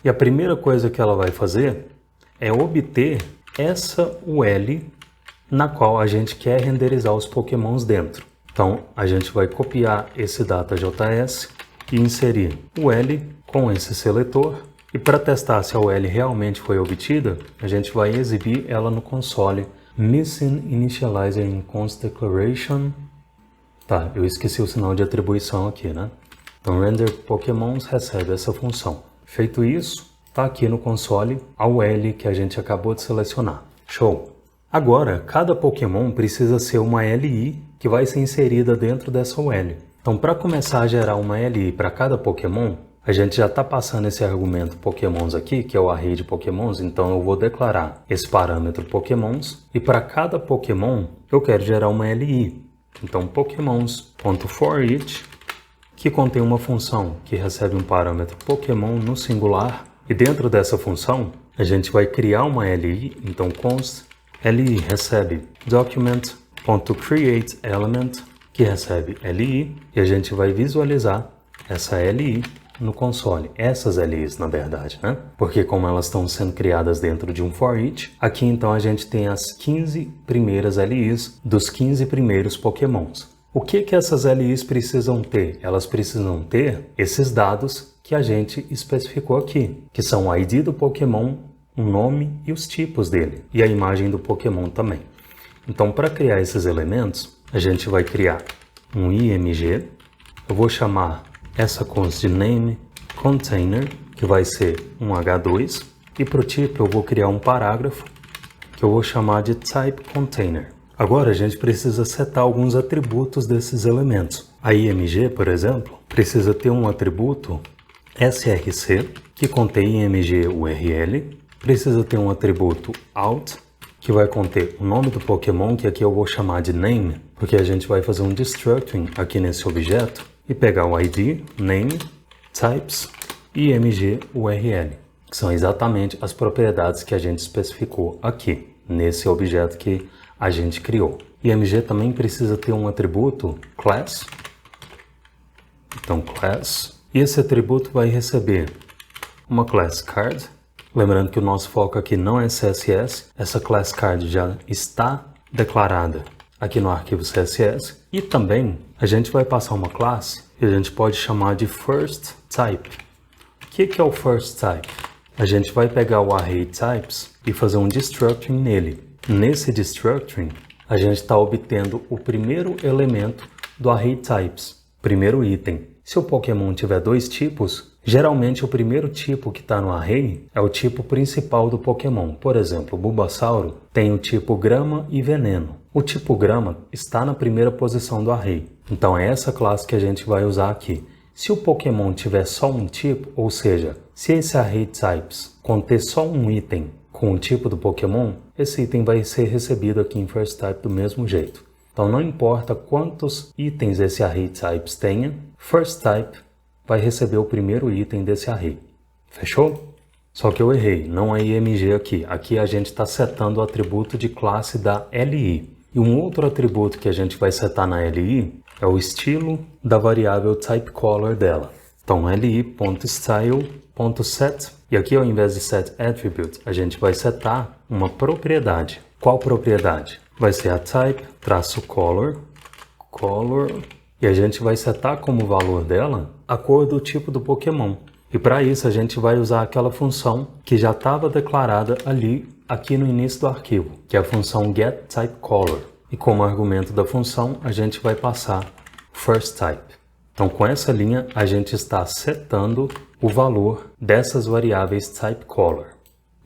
e a primeira coisa que ela vai fazer é obter essa UL na qual a gente quer renderizar os Pokémons dentro. Então, a gente vai copiar esse data.js e inserir o L com esse seletor. E para testar se a UL realmente foi obtida, a gente vai exibir ela no console Missing Initializer in Const Declaration. Tá, eu esqueci o sinal de atribuição aqui, né? Então, renderPokemons recebe essa função. Feito isso, está aqui no console a UL que a gente acabou de selecionar. Show! Agora, cada Pokémon precisa ser uma LI que vai ser inserida dentro dessa UL. Então, para começar a gerar uma LI para cada Pokémon, a gente já está passando esse argumento Pokémons aqui, que é o array de Pokémons, então eu vou declarar esse parâmetro Pokémons, e para cada Pokémon eu quero gerar uma LI. Então, Pokémons.forEach, que contém uma função que recebe um parâmetro Pokémon no singular, e dentro dessa função a gente vai criar uma LI, então const LI recebe document.createElement, que recebe LI, e a gente vai visualizar essa LI no console. Essas LIs, na verdade, né? Porque como elas estão sendo criadas dentro de um for each, aqui então a gente tem as 15 primeiras LIs dos 15 primeiros Pokémons. O que essas LIs precisam ter? Elas precisam ter esses dados que a gente especificou aqui, que são o ID do Pokémon, o nome e os tipos dele, e a imagem do Pokémon também. Então, para criar esses elementos, a gente vai criar um IMG. Eu vou chamar essa const de name container, que vai ser um H2, e para o tipo eu vou criar um parágrafo que eu vou chamar de type container. Agora a gente precisa setar alguns atributos desses elementos. A IMG, por exemplo, precisa ter um atributo src, que contém IMG URL, precisa ter um atributo out, que vai conter o nome do Pokémon, que aqui eu vou chamar de name, porque a gente vai fazer um destructing aqui nesse objeto, e pegar o ID, name, types e IMG URL, que são exatamente as propriedades que a gente especificou aqui, nesse objeto que a gente criou. IMG também precisa ter um atributo class. Então, class. E esse atributo vai receber uma class card. Lembrando que o nosso foco aqui não é CSS. Essa class card já está declarada aqui no arquivo CSS. E também a gente vai passar uma classe que a gente pode chamar de first type. O que é o first type? A gente vai pegar o array types e fazer um destructing nele. Nesse destructing, a gente está obtendo o primeiro elemento do array types, primeiro item. Se o Pokémon tiver dois tipos, geralmente o primeiro tipo que está no array é o tipo principal do Pokémon. Por exemplo, o Bulbasauro tem o tipo grama e veneno. O tipo grama está na primeira posição do array. Então é essa classe que a gente vai usar aqui. Se o Pokémon tiver só um tipo, ou seja, se esse array types conter só um item com o tipo do Pokémon, esse item vai ser recebido aqui em first type do mesmo jeito. Então não importa quantos itens esse array types tenha, first type vai receber o primeiro item desse array. Fechou? Só que eu errei, não é IMG aqui. Aqui a gente está setando o atributo de classe da LI. E um outro atributo que a gente vai setar na LI é o estilo da variável typeColor dela. Então li.style.set, e aqui ao invés de set attribute, a gente vai setar uma propriedade. Qual propriedade? Vai ser a type-color, e a gente vai setar como valor dela a cor do tipo do Pokémon. E para isso a gente vai usar aquela função que já estava declarada ali, aqui no início do arquivo, que é a função getTypeColor. E como argumento da função, a gente vai passar firstType. Então, com essa linha, a gente está setando o valor dessas variáveis typeColor.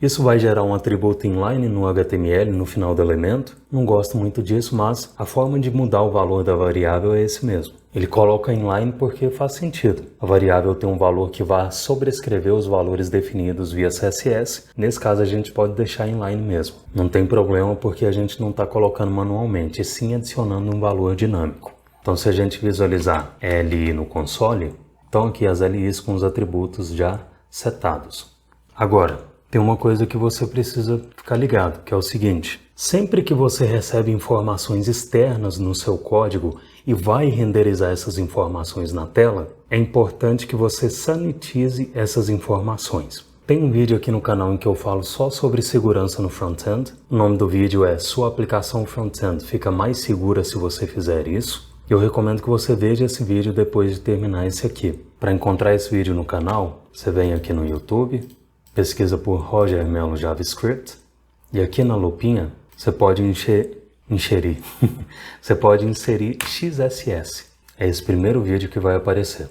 Isso vai gerar um atributo inline no HTML no final do elemento. Não gosto muito disso, mas a forma de mudar o valor da variável é esse mesmo. Ele coloca inline porque faz sentido. A variável tem um valor que vai sobrescrever os valores definidos via CSS. Nesse caso, a gente pode deixar inline mesmo. Não tem problema porque a gente não está colocando manualmente, e sim adicionando um valor dinâmico. Então, se a gente visualizar LI no console, estão aqui as LIs com os atributos já setados. Agora, tem uma coisa que você precisa ficar ligado, que é o seguinte. Sempre que você recebe informações externas no seu código e vai renderizar essas informações na tela, é importante que você sanitize essas informações. Tem um vídeo aqui no canal em que eu falo só sobre segurança no front-end. O nome do vídeo é Sua aplicação front-end fica mais segura se você fizer isso. Eu recomendo que você veja esse vídeo depois de terminar esse aqui. Para encontrar esse vídeo no canal, você vem aqui no YouTube, pesquisa por Roger Mello JavaScript, e aqui na lupinha você pode inserir XSS. É esse primeiro vídeo que vai aparecer.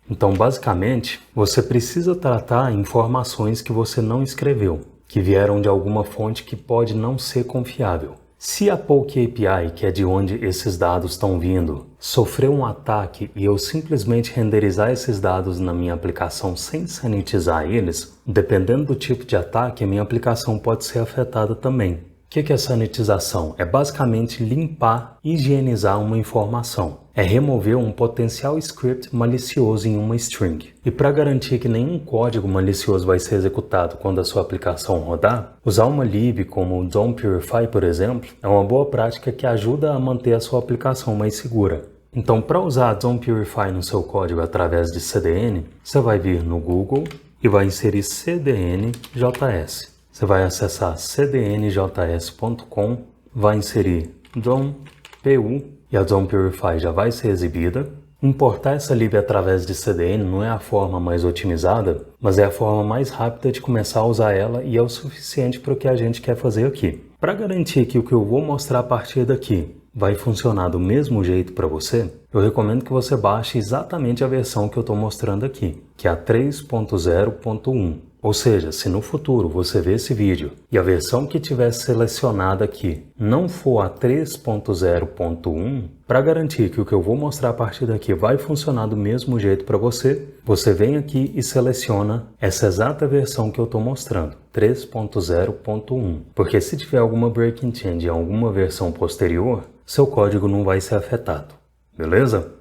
Então, basicamente, você precisa tratar informações que você não escreveu, que vieram de alguma fonte que pode não ser confiável. Se a Poke API, que é de onde esses dados estão vindo, sofreu um ataque e eu simplesmente renderizar esses dados na minha aplicação sem sanitizar eles, dependendo do tipo de ataque, a minha aplicação pode ser afetada também. O que é sanitização? É basicamente limpar, higienizar uma informação. É remover um potencial script malicioso em uma string. E para garantir que nenhum código malicioso vai ser executado quando a sua aplicação rodar, usar uma lib como o DOM Purify, por exemplo, é uma boa prática que ajuda a manter a sua aplicação mais segura. Então, para usar a Zone Purify no seu código através de CDN, você vai vir no Google e vai inserir CDNJS. Você vai acessar cdnjs.com, vai inserir Zone PU e a Zone Purify já vai ser exibida. Importar essa lib através de CDN não é a forma mais otimizada, mas é a forma mais rápida de começar a usar ela e é o suficiente para o que a gente quer fazer aqui. Para garantir que o que eu vou mostrar a partir daqui vai funcionar do mesmo jeito para você, eu recomendo que você baixe exatamente a versão que eu estou mostrando aqui, que é a 3.0.1. Ou seja, se no futuro você ver esse vídeo e a versão que tiver selecionada aqui não for a 3.0.1, para garantir que o que eu vou mostrar a partir daqui vai funcionar do mesmo jeito para você, você vem aqui e seleciona essa exata versão que eu estou mostrando, 3.0.1. Porque se tiver alguma breaking change em alguma versão posterior, seu código não vai ser afetado, beleza?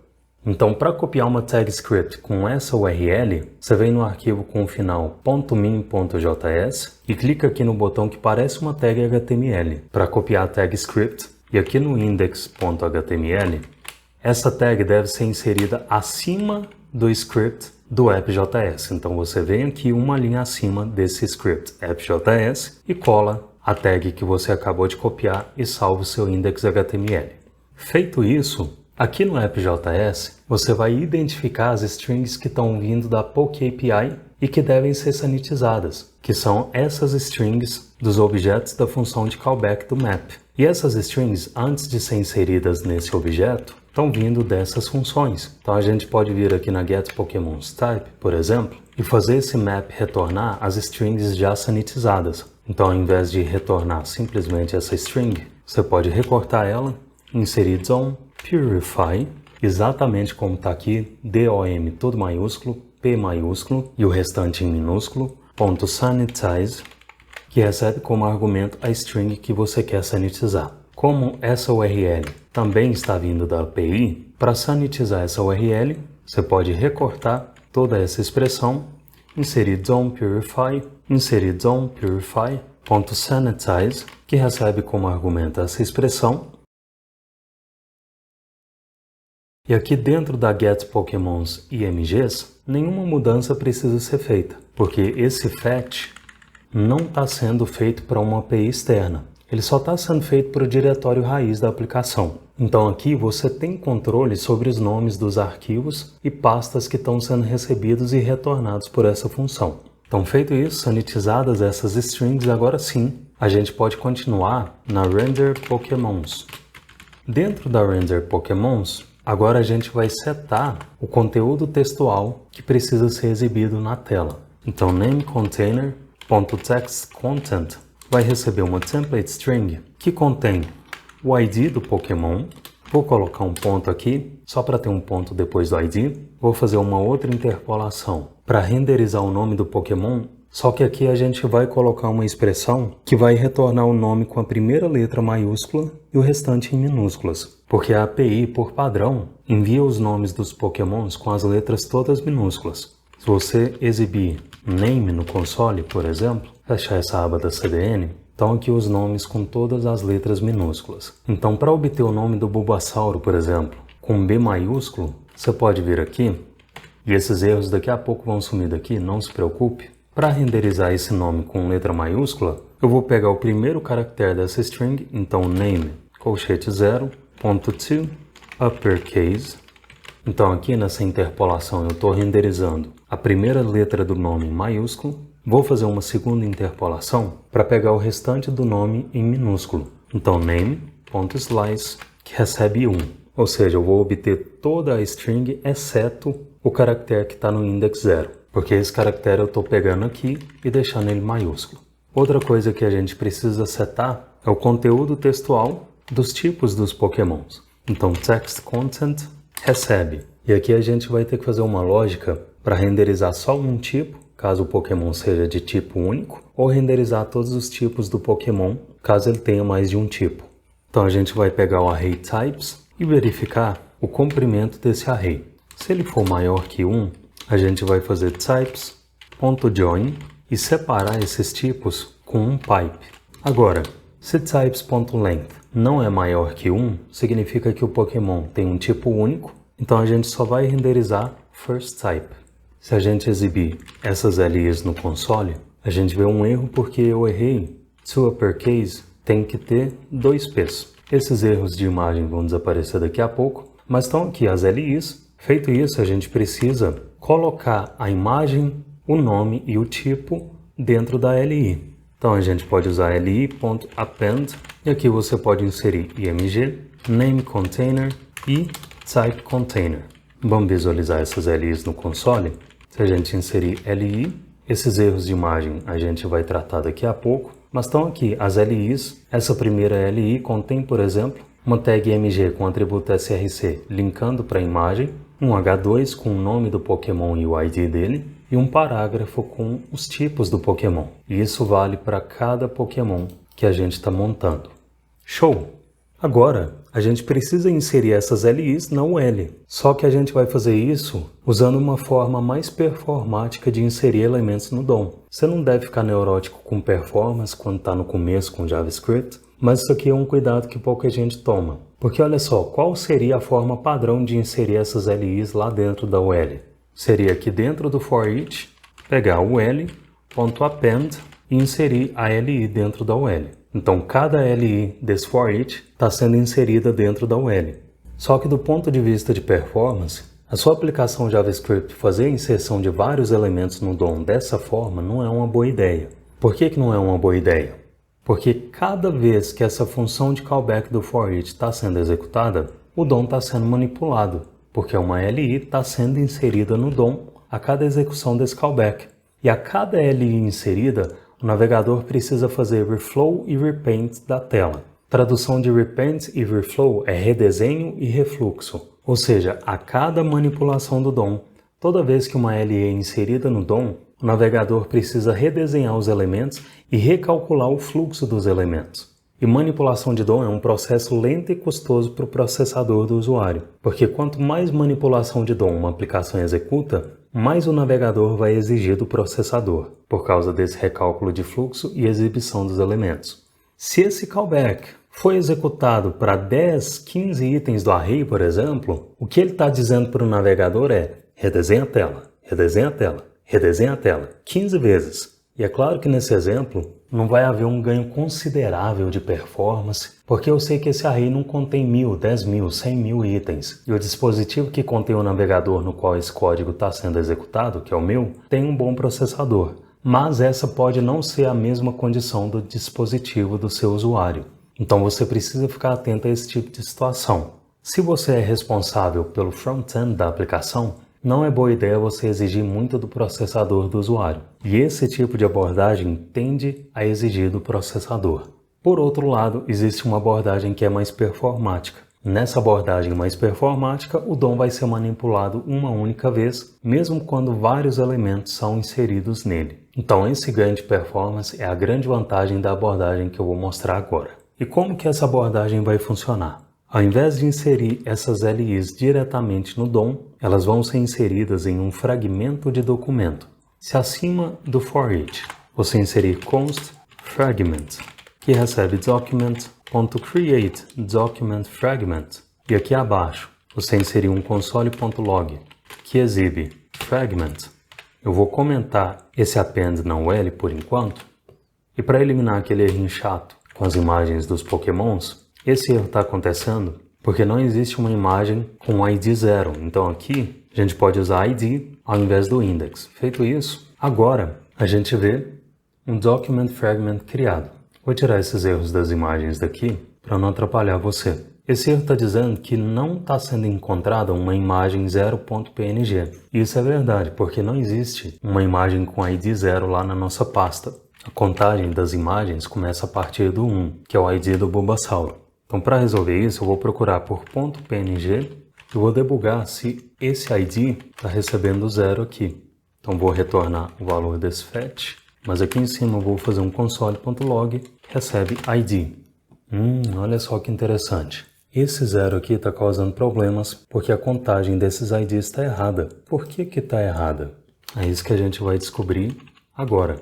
Então, para copiar uma tag script com essa URL, você vem no arquivo com o final .min.js e clica aqui no botão que parece uma tag HTML para copiar a tag script. E aqui no index.html, essa tag deve ser inserida acima do script do app.js. Então, você vem aqui uma linha acima desse script app.js e cola a tag que você acabou de copiar e salva o seu index.html. Feito isso, aqui no app.js, você vai identificar as strings que estão vindo da Poke API e que devem ser sanitizadas, que são essas strings dos objetos da função de callback do map. E essas strings, antes de ser inseridas nesse objeto, estão vindo dessas funções. Então a gente pode vir aqui na getPokemonsType, por exemplo, e fazer esse map retornar as strings já sanitizadas. Então, ao invés de retornar simplesmente essa string, você pode recortar ela, inserir Zone Purify, exatamente como está aqui, DOM tudo maiúsculo, P maiúsculo e o restante em minúsculo, .sanitize, que recebe como argumento a string que você quer sanitizar. Como essa URL também está vindo da API, para sanitizar essa URL, você pode recortar toda essa expressão, inserir Zone Purify, inserir Zone Purify.sanitize, que recebe como argumento essa expressão. E aqui dentro da getPokemons IMGs, nenhuma mudança precisa ser feita, porque esse fetch não está sendo feito para uma API externa. Ele só está sendo feito para o diretório raiz da aplicação. Então aqui você tem controle sobre os nomes dos arquivos e pastas que estão sendo recebidos e retornados por essa função. Então, feito isso, sanitizadas essas strings, agora sim, a gente pode continuar na Render Pokemons. Dentro da Render Pokemons, agora a gente vai setar o conteúdo textual que precisa ser exibido na tela. Então, nameContainer.textContent vai receber uma template string que contém o ID do Pokémon. Vou colocar um ponto aqui, só para ter um ponto depois do ID. Vou fazer uma outra interpolação para renderizar o nome do Pokémon, só que aqui a gente vai colocar uma expressão que vai retornar o nome com a primeira letra maiúscula e o restante em minúsculas. Porque a API, por padrão, envia os nomes dos Pokémons com as letras todas minúsculas. Se você exibir name no console, por exemplo, fechar essa aba da CDN, estão aqui os nomes com todas as letras minúsculas. Então, para obter o nome do Bulbasauro, por exemplo, com B maiúsculo, você pode vir aqui, e esses erros daqui a pouco vão sumir daqui, não se preocupe. Para renderizar esse nome com letra maiúscula, eu vou pegar o primeiro caractere dessa string, então name, colchete 0, ponto 2, uppercase. Então aqui nessa interpolação eu estou renderizando a primeira letra do nome em maiúsculo. Vou fazer uma segunda interpolação para pegar o restante do nome em minúsculo. Então name.slice, que recebe 1. Ou seja, eu vou obter toda a string exceto o caractere que está no index 0. Porque esse caractere eu estou pegando aqui e deixando ele maiúsculo. Outra coisa que a gente precisa setar é o conteúdo textual dos tipos dos Pokémons. Então textContent recebe. E aqui a gente vai ter que fazer uma lógica para renderizar só um tipo, caso o Pokémon seja de tipo único, ou renderizar todos os tipos do Pokémon, caso ele tenha mais de um tipo. Então a gente vai pegar o array types e verificar o comprimento desse array. Se ele for maior que 1, a gente vai fazer types.join e separar esses tipos com um pipe. Agora, Se types.length não é maior que 1, significa que o Pokémon tem um tipo único, então a gente só vai renderizar first type. Se a gente exibir essas LIs no console, a gente vê um erro porque eu errei. To uppercase tem que ter 2 P's. Esses erros de imagem vão desaparecer daqui a pouco, mas estão aqui as LIs. Feito isso, a gente precisa colocar a imagem, o nome e o tipo dentro da LI. Então a gente pode usar li.append e aqui você pode inserir img, name container e type container. Vamos visualizar essas LIs no console. Se a gente inserir li, esses erros de imagem a gente vai tratar daqui a pouco, mas estão aqui as LIs. Essa primeira LI contém, por exemplo, uma tag img com atributo src linkando para a imagem, um H2 com o nome do Pokémon e o ID dele, e um parágrafo com os tipos do Pokémon. E isso vale para cada Pokémon que a gente está montando. Show! Agora, a gente precisa inserir essas LIs na UL. Só que a gente vai fazer isso usando uma forma mais performática de inserir elementos no DOM. Você não deve ficar neurótico com performance quando está no começo com JavaScript, mas isso aqui é um cuidado que pouca gente toma. Porque olha só, qual seria a forma padrão de inserir essas LIs lá dentro da UL? Seria aqui dentro do for each, pegar o ul.append e inserir a LI dentro da UL. Então cada LI desse for each está sendo inserida dentro da UL. Só que do ponto de vista de performance, a sua aplicação JavaScript fazer a inserção de vários elementos no DOM dessa forma não é uma boa ideia. Por que não é uma boa ideia? Porque cada vez que essa função de callback do for each está sendo executada, o DOM está sendo manipulado, porque uma LI está sendo inserida no DOM a cada execução desse callback. E a cada LI inserida, o navegador precisa fazer reflow e repaint da tela. Tradução de repaint e reflow é redesenho e refluxo. Ou seja, a cada manipulação do DOM, toda vez que uma LI é inserida no DOM, o navegador precisa redesenhar os elementos e recalcular o fluxo dos elementos. E manipulação de DOM é um processo lento e custoso para o processador do usuário, porque quanto mais manipulação de DOM uma aplicação executa, mais o navegador vai exigir do processador, por causa desse recálculo de fluxo e exibição dos elementos. Se esse callback foi executado para 10, 15 itens do array, por exemplo, o que ele está dizendo para o navegador é redesenha a tela, redesenha a tela, redesenha a tela, 15 vezes. E é claro que nesse exemplo não vai haver um ganho considerável de performance, porque eu sei que esse array não contém 1.000, 10.000, 100.000 itens. E o dispositivo que contém o navegador no qual esse código está sendo executado, que é o meu, tem um bom processador. Mas essa pode não ser a mesma condição do dispositivo do seu usuário. Então você precisa ficar atento a esse tipo de situação. Se você é responsável pelo front-end da aplicação, não é boa ideia você exigir muito do processador do usuário. E esse tipo de abordagem tende a exigir do processador. Por outro lado, existe uma abordagem que é mais performática. Nessa abordagem mais performática, o DOM vai ser manipulado uma única vez, mesmo quando vários elementos são inseridos nele. Então esse ganho de performance é a grande vantagem da abordagem que eu vou mostrar agora. E como que essa abordagem vai funcionar? Ao invés de inserir essas LIs diretamente no DOM, elas vão ser inseridas em um fragmento de documento. Se acima do for each você inserir const fragment, que recebe document.create document fragment, e aqui abaixo você inserir um console.log que exibe fragment, eu vou comentar esse append na UL por enquanto, e para eliminar aquele errinho chato com as imagens dos Pokémons, esse erro está acontecendo porque não existe uma imagem com ID 0. Então aqui a gente pode usar ID ao invés do index. Feito isso, agora a gente vê um document fragment criado. Vou tirar esses erros das imagens daqui para não atrapalhar você. Esse erro está dizendo que não está sendo encontrada uma imagem 0.png. Isso é verdade, porque não existe uma imagem com ID 0 lá na nossa pasta. A contagem das imagens começa a partir do 1, que é o ID do Bulbasauro. Então, para resolver isso, eu vou procurar por .png e vou debugar se esse ID está recebendo 0 aqui. Então, vou retornar o valor desse fetch, mas aqui em cima eu vou fazer um console.log recebe ID. Olha só que interessante. Esse 0 aqui está causando problemas porque a contagem desses IDs está errada. Por que está errada? É isso que a gente vai descobrir agora.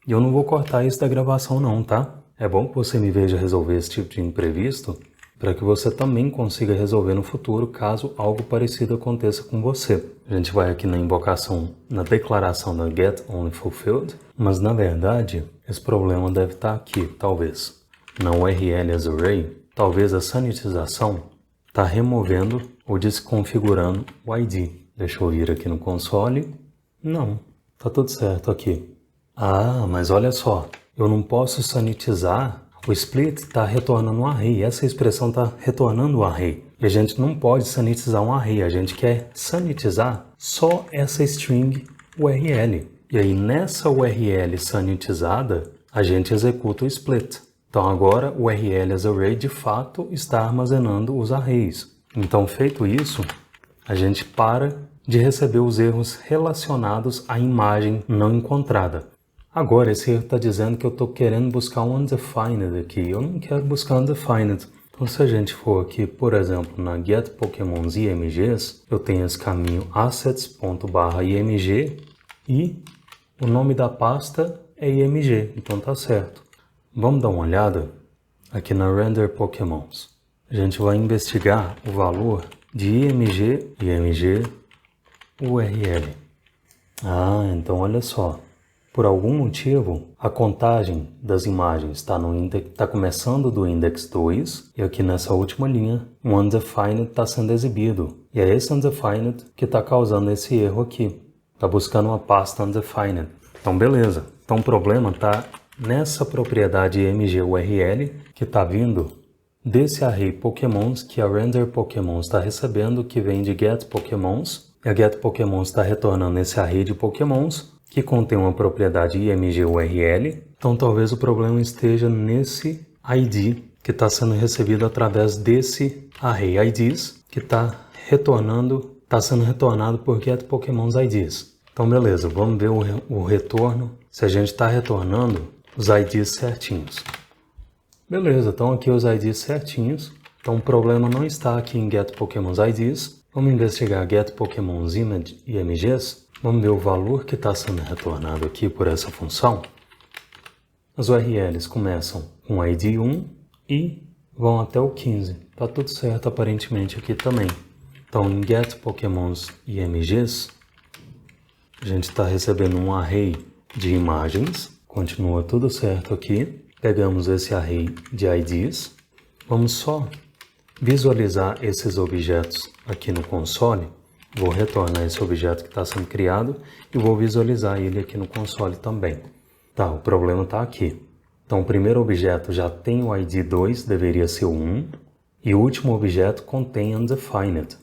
E eu não vou cortar isso da gravação não, tá? É bom que você me veja resolver esse tipo de imprevisto para que você também consiga resolver no futuro caso algo parecido aconteça com você. A gente vai aqui na invocação, na declaração da getOnlyFulfilled, mas na verdade esse problema deve estar aqui, talvez. Na URL as array, talvez a sanitização está removendo ou desconfigurando o ID. Deixa eu vir aqui no console. Não, tá tudo certo aqui. Ah, mas olha só, eu não posso sanitizar. O split está retornando um array, essa expressão está retornando um array. E a gente não pode sanitizar um array, a gente quer sanitizar só essa string URL. E aí nessa URL sanitizada, a gente executa o split. Então agora o URL as array de fato está armazenando os arrays. Então feito isso, a gente para de receber os erros relacionados à imagem não encontrada. Agora, esse erro está dizendo que eu estou querendo buscar um undefined aqui. Eu não quero buscar undefined. Então, se a gente for aqui, por exemplo, na get Pokémons IMGs, eu tenho esse caminho assets.img e o nome da pasta é IMG. Então, tá certo. Vamos dar uma olhada aqui na render Pokémons. A gente vai investigar o valor de IMG URL. Ah, então olha só. Por algum motivo, a contagem das imagens está começando do index 2 e aqui nessa última linha, um undefined está sendo exibido. E é esse undefined que está causando esse erro aqui. Está buscando uma pasta undefined. Então, beleza. Então, o problema está nessa propriedade img_url que está vindo desse array Pokémons que a render Pokémons está recebendo, que vem de get Pokémons. E a get Pokémons está retornando esse array de Pokémons que contém uma propriedade img_url. Então talvez o problema esteja nesse ID que está sendo recebido através desse array IDs que está sendo retornado por getPokémonsIDs. Então beleza, vamos ver o retorno, se a gente está retornando os IDs certinhos. Beleza, estão aqui os IDs certinhos. Então o problema não está aqui em getPokémonsIDs. Vamos investigar getPokémonsIMGs. Vamos ver o valor que está sendo retornado aqui por essa função. As URLs começam com ID 1 e vão até o 15. Está tudo certo aparentemente aqui também. Então em getPokémonsIMGs, a gente está recebendo um array de imagens. Continua tudo certo aqui. Pegamos esse array de IDs. Vamos só visualizar esses objetos aqui no console. Vou retornar esse objeto que está sendo criado e vou visualizar ele aqui no console também. Tá, o problema está aqui. Então o primeiro objeto já tem o ID 2, deveria ser o 1. E o último objeto contém undefined.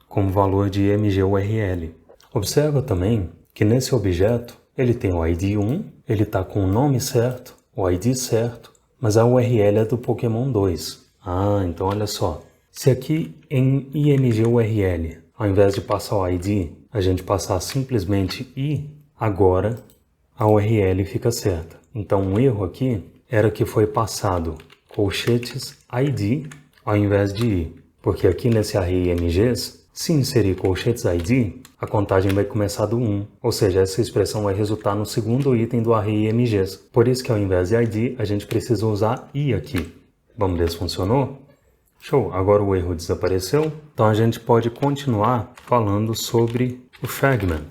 Como valor de img_url. Observa também que nesse objeto ele tem o ID 1, ele está com o nome certo, o ID certo, mas a URL é do Pokémon 2. Ah, então olha só. Se aqui em img_url, ao invés de passar o ID, a gente passar simplesmente I, agora a URL fica certa. Então um erro aqui era que foi passado colchetes ID ao invés de I. Porque aqui nesse array imgs, se inserir colchetes ID, a contagem vai começar do 1. Ou seja, essa expressão vai resultar no segundo item do array imgs. Por isso que ao invés de ID, a gente precisa usar I aqui. Vamos ver se funcionou? Show! Agora o erro desapareceu. Então a gente pode continuar falando sobre o fragment,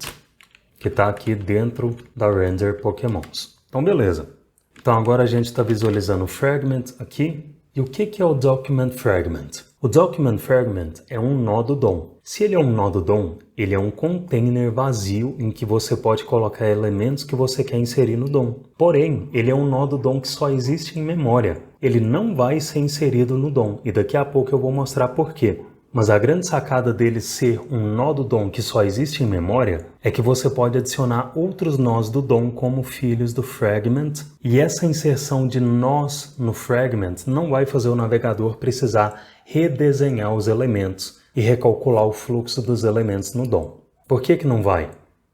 que está aqui dentro da render Pokémons. Então beleza. Então agora a gente está visualizando o fragment aqui. E o que é o document fragment? O document fragment é um nó do DOM. Se ele é um nó do DOM, ele é um container vazio em que você pode colocar elementos que você quer inserir no DOM. Porém, ele é um nó do DOM que só existe em memória. Ele não vai ser inserido no DOM, e daqui a pouco eu vou mostrar por quê. Mas a grande sacada dele ser um nó do DOM que só existe em memória é que você pode adicionar outros nós do DOM como filhos do fragment, e essa inserção de nós no fragment não vai fazer o navegador precisar redesenhar os elementos e recalcular o fluxo dos elementos no DOM. Por que não vai?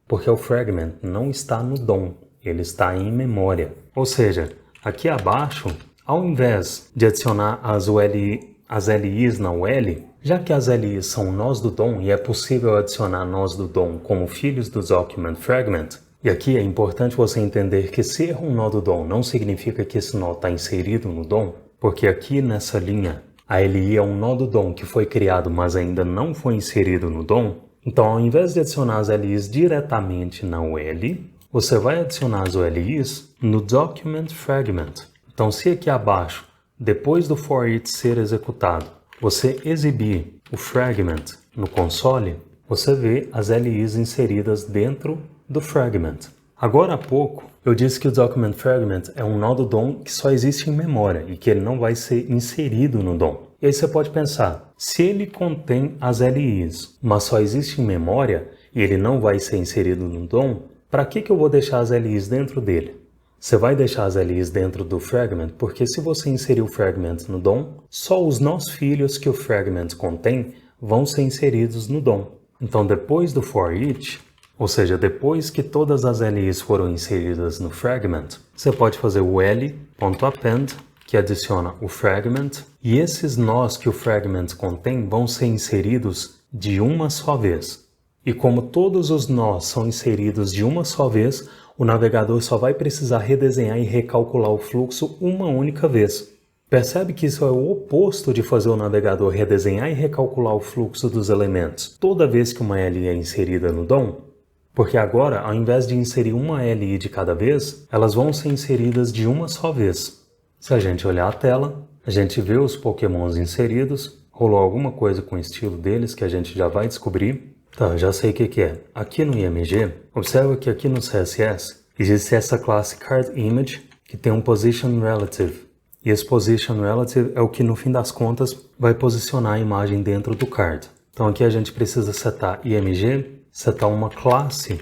Porque o fragment não está no DOM, ele está em memória. Ou seja, aqui abaixo, ao invés de adicionar as LIs na UL, já que as LIs são nós do DOM e é possível adicionar nós do DOM como filhos do document fragment, E aqui é importante você entender que ser um nó do DOM não significa que esse nó está inserido no DOM, porque aqui nessa linha, a LI é um nó do DOM que foi criado, mas ainda não foi inserido no DOM. Então, ao invés de adicionar as LIs diretamente na UL, você vai adicionar as LIs no Document Fragment. Então, se aqui abaixo, depois do for each ser executado, você exibir o fragment no console, você vê as LIs inseridas dentro do fragment. Agora há pouco, eu disse que o Document Fragment é um nó do DOM que só existe em memória e que ele não vai ser inserido no DOM. E aí você pode pensar, se ele contém as LIs, mas só existe em memória e ele não vai ser inserido no DOM, para que eu vou deixar as LIs dentro dele? Você vai deixar as LIs dentro do fragment porque se você inserir o fragment no DOM, só os nós filhos que o fragment contém vão ser inseridos no DOM. Então depois do for each, ou seja, depois que todas as LIs foram inseridas no fragment, você pode fazer o l.append, que adiciona o fragment, e esses nós que o fragment contém vão ser inseridos de uma só vez. E como todos os nós são inseridos de uma só vez, o navegador só vai precisar redesenhar e recalcular o fluxo uma única vez. Percebe que isso é o oposto de fazer o navegador redesenhar e recalcular o fluxo dos elementos toda vez que uma LI é inserida no DOM? Porque agora, ao invés de inserir uma LI de cada vez, elas vão ser inseridas de uma só vez. Se a gente olhar a tela, a gente vê os pokémons inseridos, rolou alguma coisa com o estilo deles que a gente já vai descobrir. Tá, já sei o que é. Aqui no IMG, observa que aqui no CSS existe essa classe CardImage que tem um Position Relative. E esse Position Relative é o que no fim das contas vai posicionar a imagem dentro do card. Então aqui a gente precisa setar IMG, setar uma classe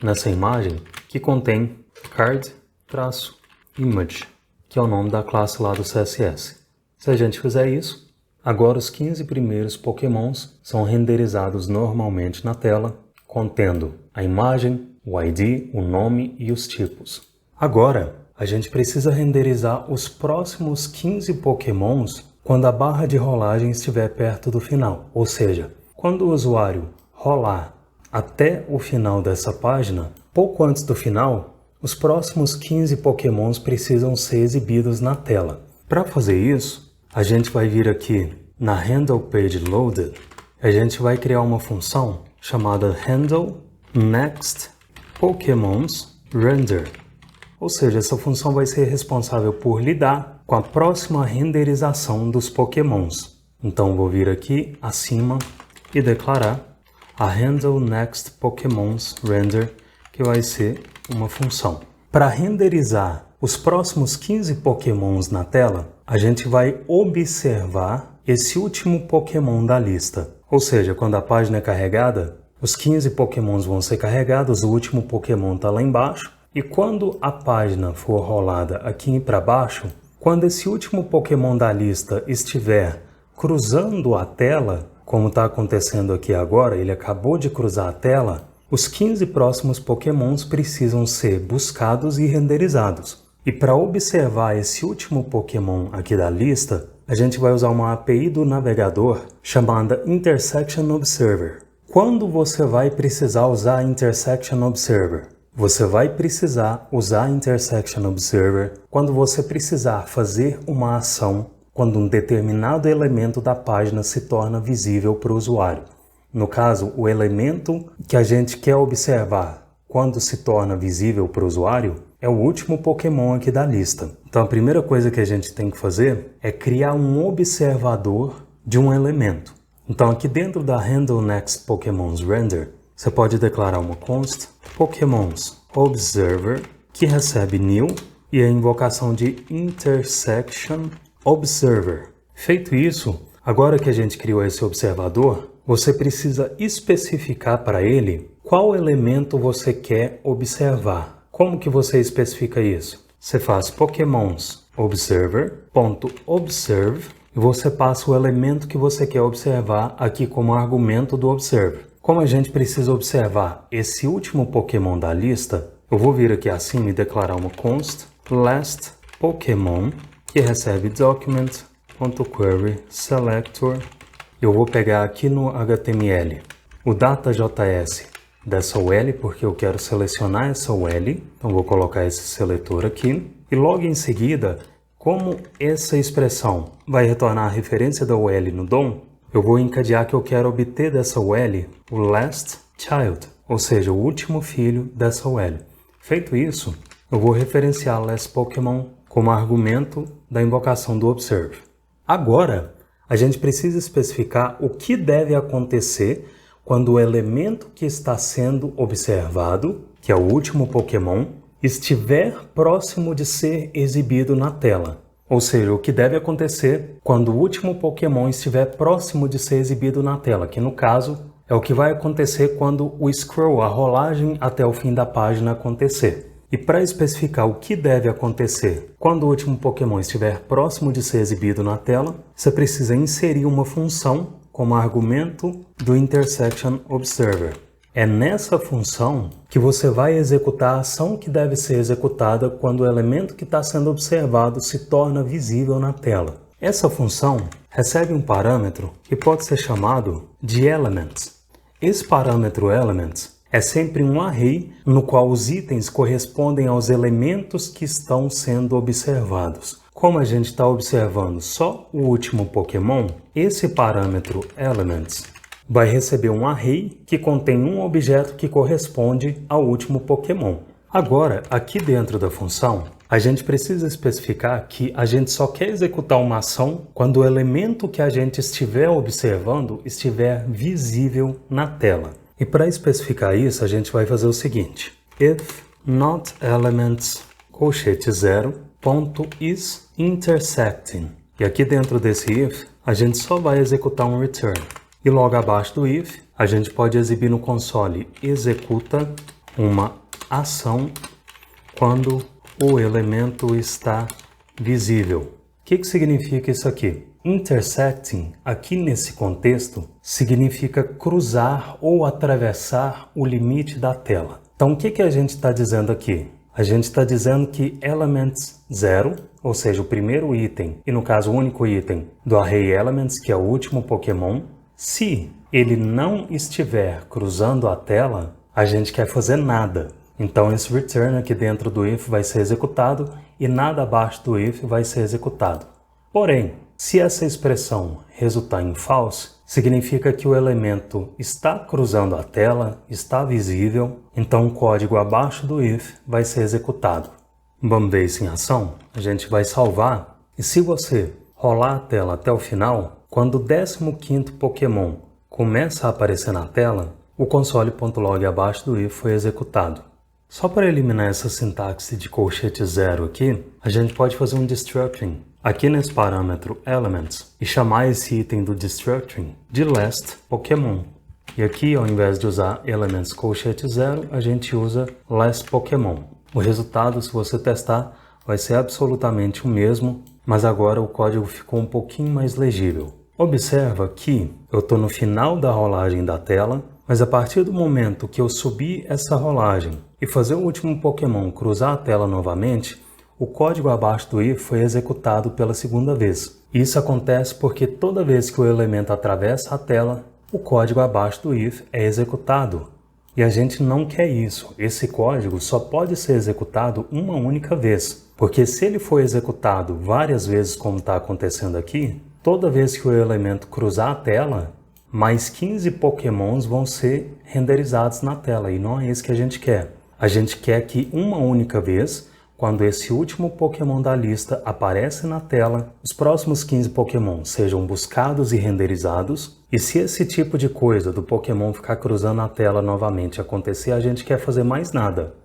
nessa imagem que contém card-image, que é o nome da classe lá do CSS. Se a gente fizer isso, agora os 15 primeiros pokémons são renderizados normalmente na tela, contendo a imagem, o ID, o nome e os tipos. Agora, a gente precisa renderizar os próximos 15 pokémons quando a barra de rolagem estiver perto do final, ou seja, quando o usuário rolar até o final dessa página, pouco antes do final, os próximos 15 pokémons precisam ser exibidos na tela. Para fazer isso, a gente vai vir aqui na Handle Page Loaded, a gente vai criar uma função chamada Handle Next Pokémons Render. Ou seja, essa função vai ser responsável por lidar com a próxima renderização dos pokémons. Então vou vir aqui acima e declarar a Handle Next Pokémons Render, que vai ser uma função. Para renderizar os próximos 15 pokémons na tela, a gente vai observar esse último pokémon da lista. Ou seja, quando a página é carregada, os 15 pokémons vão ser carregados, o último pokémon está lá embaixo, e quando a página for rolada aqui para baixo, quando esse último pokémon da lista estiver cruzando a tela, como está acontecendo aqui agora, ele acabou de cruzar a tela, os 15 próximos pokémons precisam ser buscados e renderizados. E para observar esse último pokémon aqui da lista, a gente vai usar uma API do navegador chamada Intersection Observer. Quando você vai precisar usar Intersection Observer? Você vai precisar usar Intersection Observer quando você precisar fazer uma ação quando um determinado elemento da página se torna visível para o usuário. No caso, o elemento que a gente quer observar quando se torna visível para o usuário é o último Pokémon aqui da lista. Então a primeira coisa que a gente tem que fazer é criar um observador de um elemento. Então aqui dentro da Handle Next Pokémons Render, você pode declarar uma const Pokémons Observer, que recebe new e a invocação de Intersection Observer. Feito isso, agora que a gente criou esse observador, você precisa especificar para ele qual elemento você quer observar. Como que você especifica isso? Você faz Pokémons Observer.observe e você passa o elemento que você quer observar aqui como argumento do observer. Como a gente precisa observar esse último Pokémon da lista, eu vou vir aqui acima e declarar uma const last Pokémon, que recebe document.querySelector. Eu vou pegar aqui no HTML o data.js dessa UL, porque eu quero selecionar essa UL. Então vou colocar esse seletor aqui. E logo em seguida, como essa expressão vai retornar a referência da UL no DOM, eu vou encadear que eu quero obter dessa UL o last child, ou seja, o último filho dessa UL. Feito isso, eu vou referenciar last Pokémon como argumento da invocação do observe. Agora, a gente precisa especificar o que deve acontecer quando o elemento que está sendo observado, que é o último Pokémon, estiver próximo de ser exibido na tela. Ou seja, o que deve acontecer quando o último Pokémon estiver próximo de ser exibido na tela, que no caso é o que vai acontecer quando o scroll, a rolagem até o fim da página acontecer. E para especificar o que deve acontecer quando o último Pokémon estiver próximo de ser exibido na tela, você precisa inserir uma função como argumento do Intersection Observer. É nessa função que você vai executar a ação que deve ser executada quando o elemento que está sendo observado se torna visível na tela. Essa função recebe um parâmetro que pode ser chamado de Elements. Esse parâmetro Elements é sempre um array no qual os itens correspondem aos elementos que estão sendo observados. Como a gente está observando só o último Pokémon, esse parâmetro Elements vai receber um array que contém um objeto que corresponde ao último Pokémon. Agora, aqui dentro da função, a gente precisa especificar que a gente só quer executar uma ação quando o elemento que a gente estiver observando estiver visível na tela. E para especificar isso, a gente vai fazer o seguinte: if not elements colchete 0 ponto is intersecting. E aqui dentro desse if, a gente só vai executar um return. E logo abaixo do if, a gente pode exibir no console executa uma ação quando o elemento está visível. O que significa isso aqui? Intersecting, aqui nesse contexto, significa cruzar ou atravessar o limite da tela. Então, o que a gente está dizendo aqui? A gente está dizendo que elements 0, ou seja, o primeiro item, e no caso o único item do array elements, que é o último Pokémon, se ele não estiver cruzando a tela, a gente quer fazer nada. Então, esse return aqui dentro do if vai ser executado e nada abaixo do if vai ser executado. Porém, se essa expressão resultar em false, significa que o elemento está cruzando a tela, está visível, então o código abaixo do if vai ser executado. Vamos ver isso em ação? A gente vai salvar e se você rolar a tela até o final, quando o 15º Pokémon começa a aparecer na tela, o console.log abaixo do if foi executado. Só para eliminar essa sintaxe de colchete 0 aqui, a gente pode fazer um destructing aqui nesse parâmetro elements e chamar esse item do destructing de last Pokémon. E aqui, ao invés de usar elements colchete 0, a gente usa last Pokémon. O resultado, se você testar, vai ser absolutamente o mesmo, mas agora o código ficou um pouquinho mais legível. Observa que eu estou no final da rolagem da tela, mas a partir do momento que eu subir essa rolagem e fazer o último Pokémon cruzar a tela novamente, o código abaixo do if foi executado pela segunda vez. Isso acontece porque toda vez que o elemento atravessa a tela, o código abaixo do if é executado. E a gente não quer isso. Esse código só pode ser executado uma única vez, porque se ele for executado várias vezes como está acontecendo aqui, toda vez que o elemento cruzar a tela, mais 15 Pokémons vão ser renderizados na tela, e não é isso que a gente quer. A gente quer que uma única vez, quando esse último Pokémon da lista aparece na tela, os próximos 15 Pokémon sejam buscados e renderizados, e se esse tipo de coisa do Pokémon ficar cruzando a tela novamente acontecer, a gente quer fazer mais nada.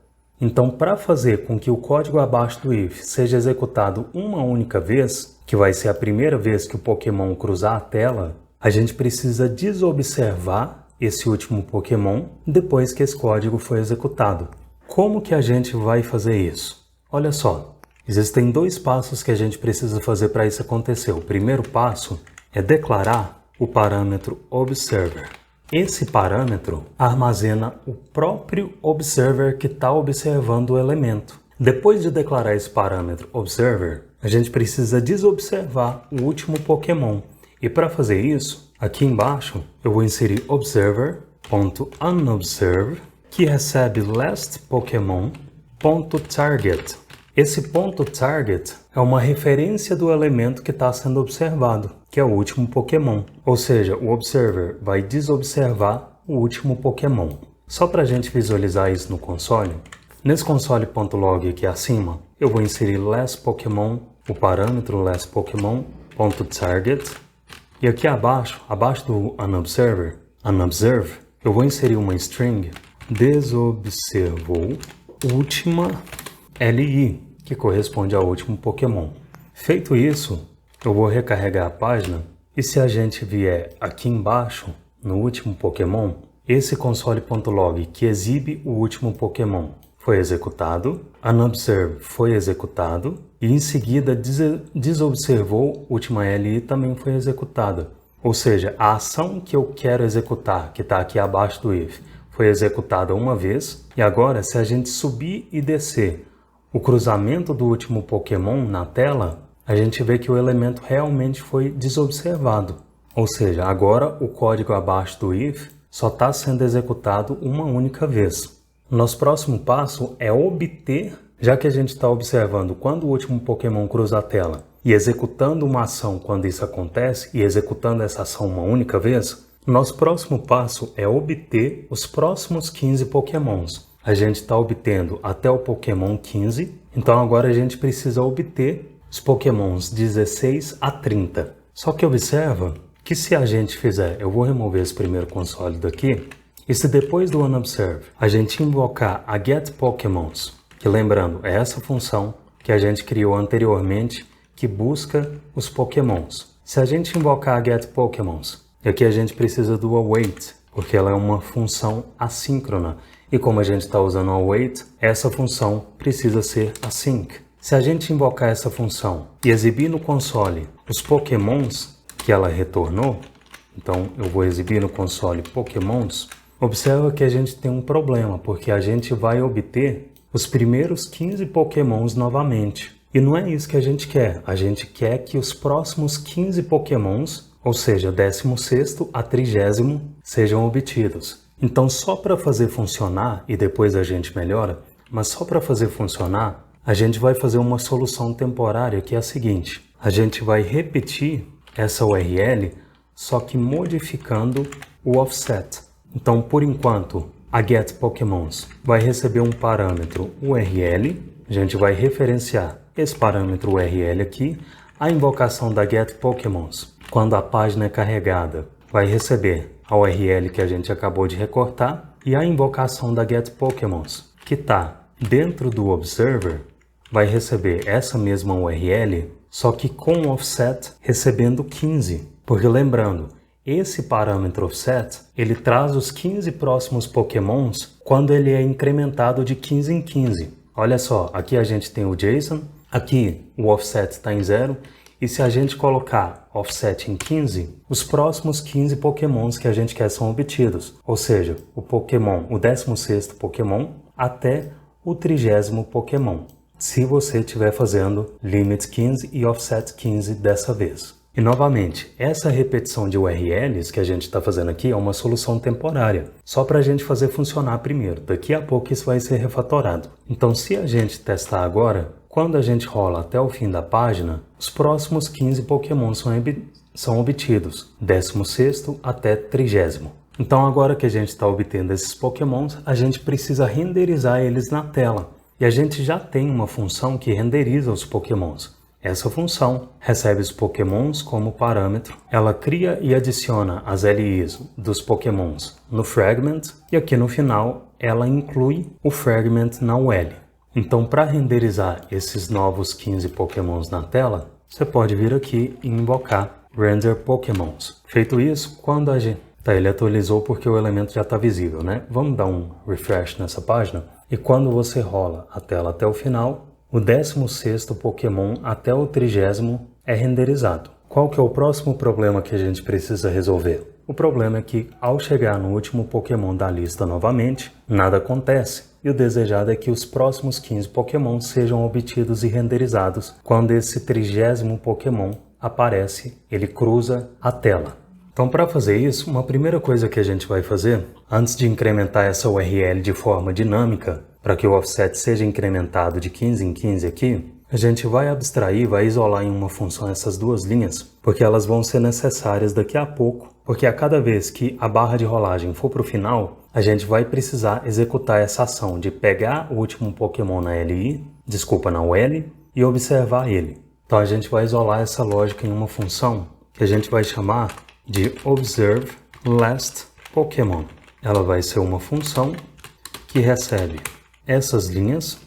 Então, para fazer com que o código abaixo do if seja executado uma única vez, que vai ser a primeira vez que o Pokémon cruzar a tela, a gente precisa desobservar esse último Pokémon depois que esse código foi executado. Como que a gente vai fazer isso? Olha só, existem dois passos que a gente precisa fazer para isso acontecer. O primeiro passo é declarar o parâmetro observer. Esse parâmetro armazena o próprio observer que está observando o elemento. Depois de declarar esse parâmetro observer, a gente precisa desobservar o último Pokémon. E para fazer isso, aqui embaixo eu vou inserir observer.unobserve que recebe last Pokémon ponto target. Esse ponto target é uma referência do elemento que está sendo observado, que é o último Pokémon. Ou seja, o observer vai desobservar o último Pokémon. Só para a gente visualizar isso no console, nesse console.log aqui acima, eu vou inserir last Pokémon, o parâmetro last Pokémon ponto target. E aqui abaixo do unobserve, eu vou inserir uma string desobservou última LI, que corresponde ao último Pokémon. Feito isso, eu vou recarregar a página e se a gente vier aqui embaixo, no último Pokémon, esse console.log que exibe o último Pokémon foi executado, unobserve foi executado e em seguida desobservou última LI também foi executada. Ou seja, a ação que eu quero executar, que está aqui abaixo do if, foi executada uma vez e agora se a gente subir e descer o cruzamento do último Pokémon na tela, a gente vê que o elemento realmente foi desobservado. Ou seja, agora o código abaixo do if só está sendo executado uma única vez. Nosso próximo passo é obter, já que a gente está observando quando o último Pokémon cruza a tela e executando uma ação quando isso acontece e executando essa ação uma única vez, nosso próximo passo é obter os próximos 15 Pokémons. A gente está obtendo até o Pokémon 15, então agora a gente precisa obter os Pokémons 16 a 30. Só que observa que se a gente fizer, eu vou remover esse primeiro console daqui, e se depois do unobserve a gente invocar a getPokémons, que lembrando é essa função que a gente criou anteriormente que busca os Pokémons. Se a gente invocar a getPokémons, aqui a gente precisa do await, porque ela é uma função assíncrona. E como a gente está usando o await, essa função precisa ser async. Se a gente invocar essa função e exibir no console os Pokémons que ela retornou, então eu vou exibir no console Pokémons, observa que a gente tem um problema, porque a gente vai obter os primeiros 15 Pokémons novamente. E não é isso que a gente quer que os próximos 15 Pokémons, ou seja, 16º a 30º, sejam obtidos. Então, só para fazer funcionar, e depois a gente melhora, mas só para fazer funcionar, a gente vai fazer uma solução temporária que é a seguinte. A gente vai repetir essa URL, só que modificando o offset. Então, por enquanto, a getPokémons vai receber um parâmetro URL, a gente vai referenciar esse parâmetro URL aqui, a invocação da getPokémons, quando a página é carregada, vai receber a URL que a gente acabou de recortar e a invocação da getPokémons, que está dentro do observer, vai receber essa mesma URL, só que com offset recebendo 15. Porque lembrando, esse parâmetro offset, ele traz os 15 próximos Pokémons quando ele é incrementado de 15 em 15. Olha só, aqui a gente tem o JSON, aqui o offset está em 0, e se a gente colocar offset em 15, os próximos 15 Pokémons que a gente quer são obtidos. Ou seja, o 16º Pokémon até o 30º Pokémon. Se você estiver fazendo limit 15 e offset 15 dessa vez. E novamente, essa repetição de URLs que a gente está fazendo aqui é uma solução temporária, só para a gente fazer funcionar primeiro. Daqui a pouco isso vai ser refatorado. Então, se a gente testar agora, quando a gente rola até o fim da página, os próximos 15 Pokémon são obtidos, 16º até 30º. Então, agora que a gente está obtendo esses Pokémons, a gente precisa renderizar eles na tela. E a gente já tem uma função que renderiza os Pokémons. Essa função recebe os Pokémons como parâmetro, ela cria e adiciona as LIs dos Pokémons no fragment e aqui no final ela inclui o fragment na UL. Então, para renderizar esses novos 15 Pokémons na tela, você pode vir aqui e invocar render Pokémons. Feito isso, quando a gente... ele atualizou porque o elemento já está visível, né? Vamos dar um refresh nessa página. E quando você rola a tela até o final, o 16º Pokémon até o 30º é renderizado. Qual que é o próximo problema que a gente precisa resolver? O problema é que, ao chegar no último Pokémon da lista novamente, nada acontece. E o desejado é que os próximos 15 Pokémon sejam obtidos e renderizados quando esse 30º Pokémon aparece, ele cruza a tela. Então, para fazer isso, uma primeira coisa que a gente vai fazer, antes de incrementar essa URL de forma dinâmica, para que o offset seja incrementado de 15 em 15 aqui, a gente vai abstrair, vai isolar em uma função essas duas linhas, porque elas vão ser necessárias daqui a pouco, porque a cada vez que a barra de rolagem for para o final, a gente vai precisar executar essa ação de pegar o último Pokémon na UL, e observar ele. Então a gente vai isolar essa lógica em uma função que a gente vai chamar de observeLastPokémon. Ela vai ser uma função que recebe essas linhas,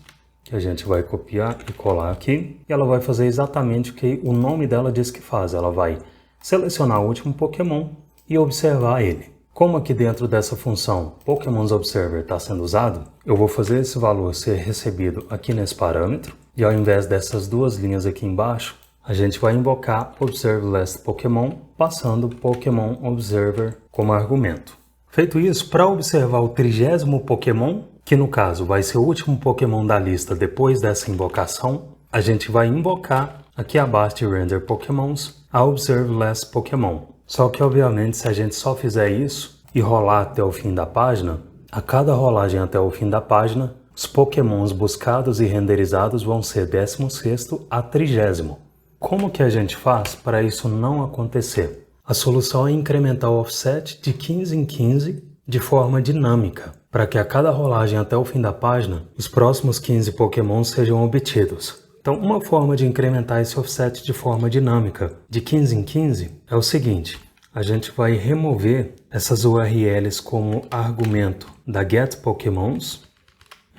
que a gente vai copiar e colar aqui, e ela vai fazer exatamente o que o nome dela diz que faz. Ela vai selecionar o último Pokémon e observar ele. Como aqui dentro dessa função PokémonObserver está sendo usado, eu vou fazer esse valor ser recebido aqui nesse parâmetro, e ao invés dessas duas linhas aqui embaixo, a gente vai invocar observeLastPokémon, passando PokémonObserver como argumento. Feito isso, para observar o 30º Pokémon, que no caso vai ser o último Pokémon da lista depois dessa invocação, a gente vai invocar aqui abaixo de Render Pokémons a observeLastPokémon. Só que obviamente se a gente só fizer isso e rolar até o fim da página, a cada rolagem até o fim da página, os Pokémons buscados e renderizados vão ser 16º a 30º. Como que a gente faz para isso não acontecer? A solução é incrementar o offset de 15 em 15 de forma dinâmica, para que a cada rolagem até o fim da página, os próximos 15 Pokémons sejam obtidos. Então, uma forma de incrementar esse offset de forma dinâmica de 15 em 15 é o seguinte: a gente vai remover essas URLs como argumento da getPokémons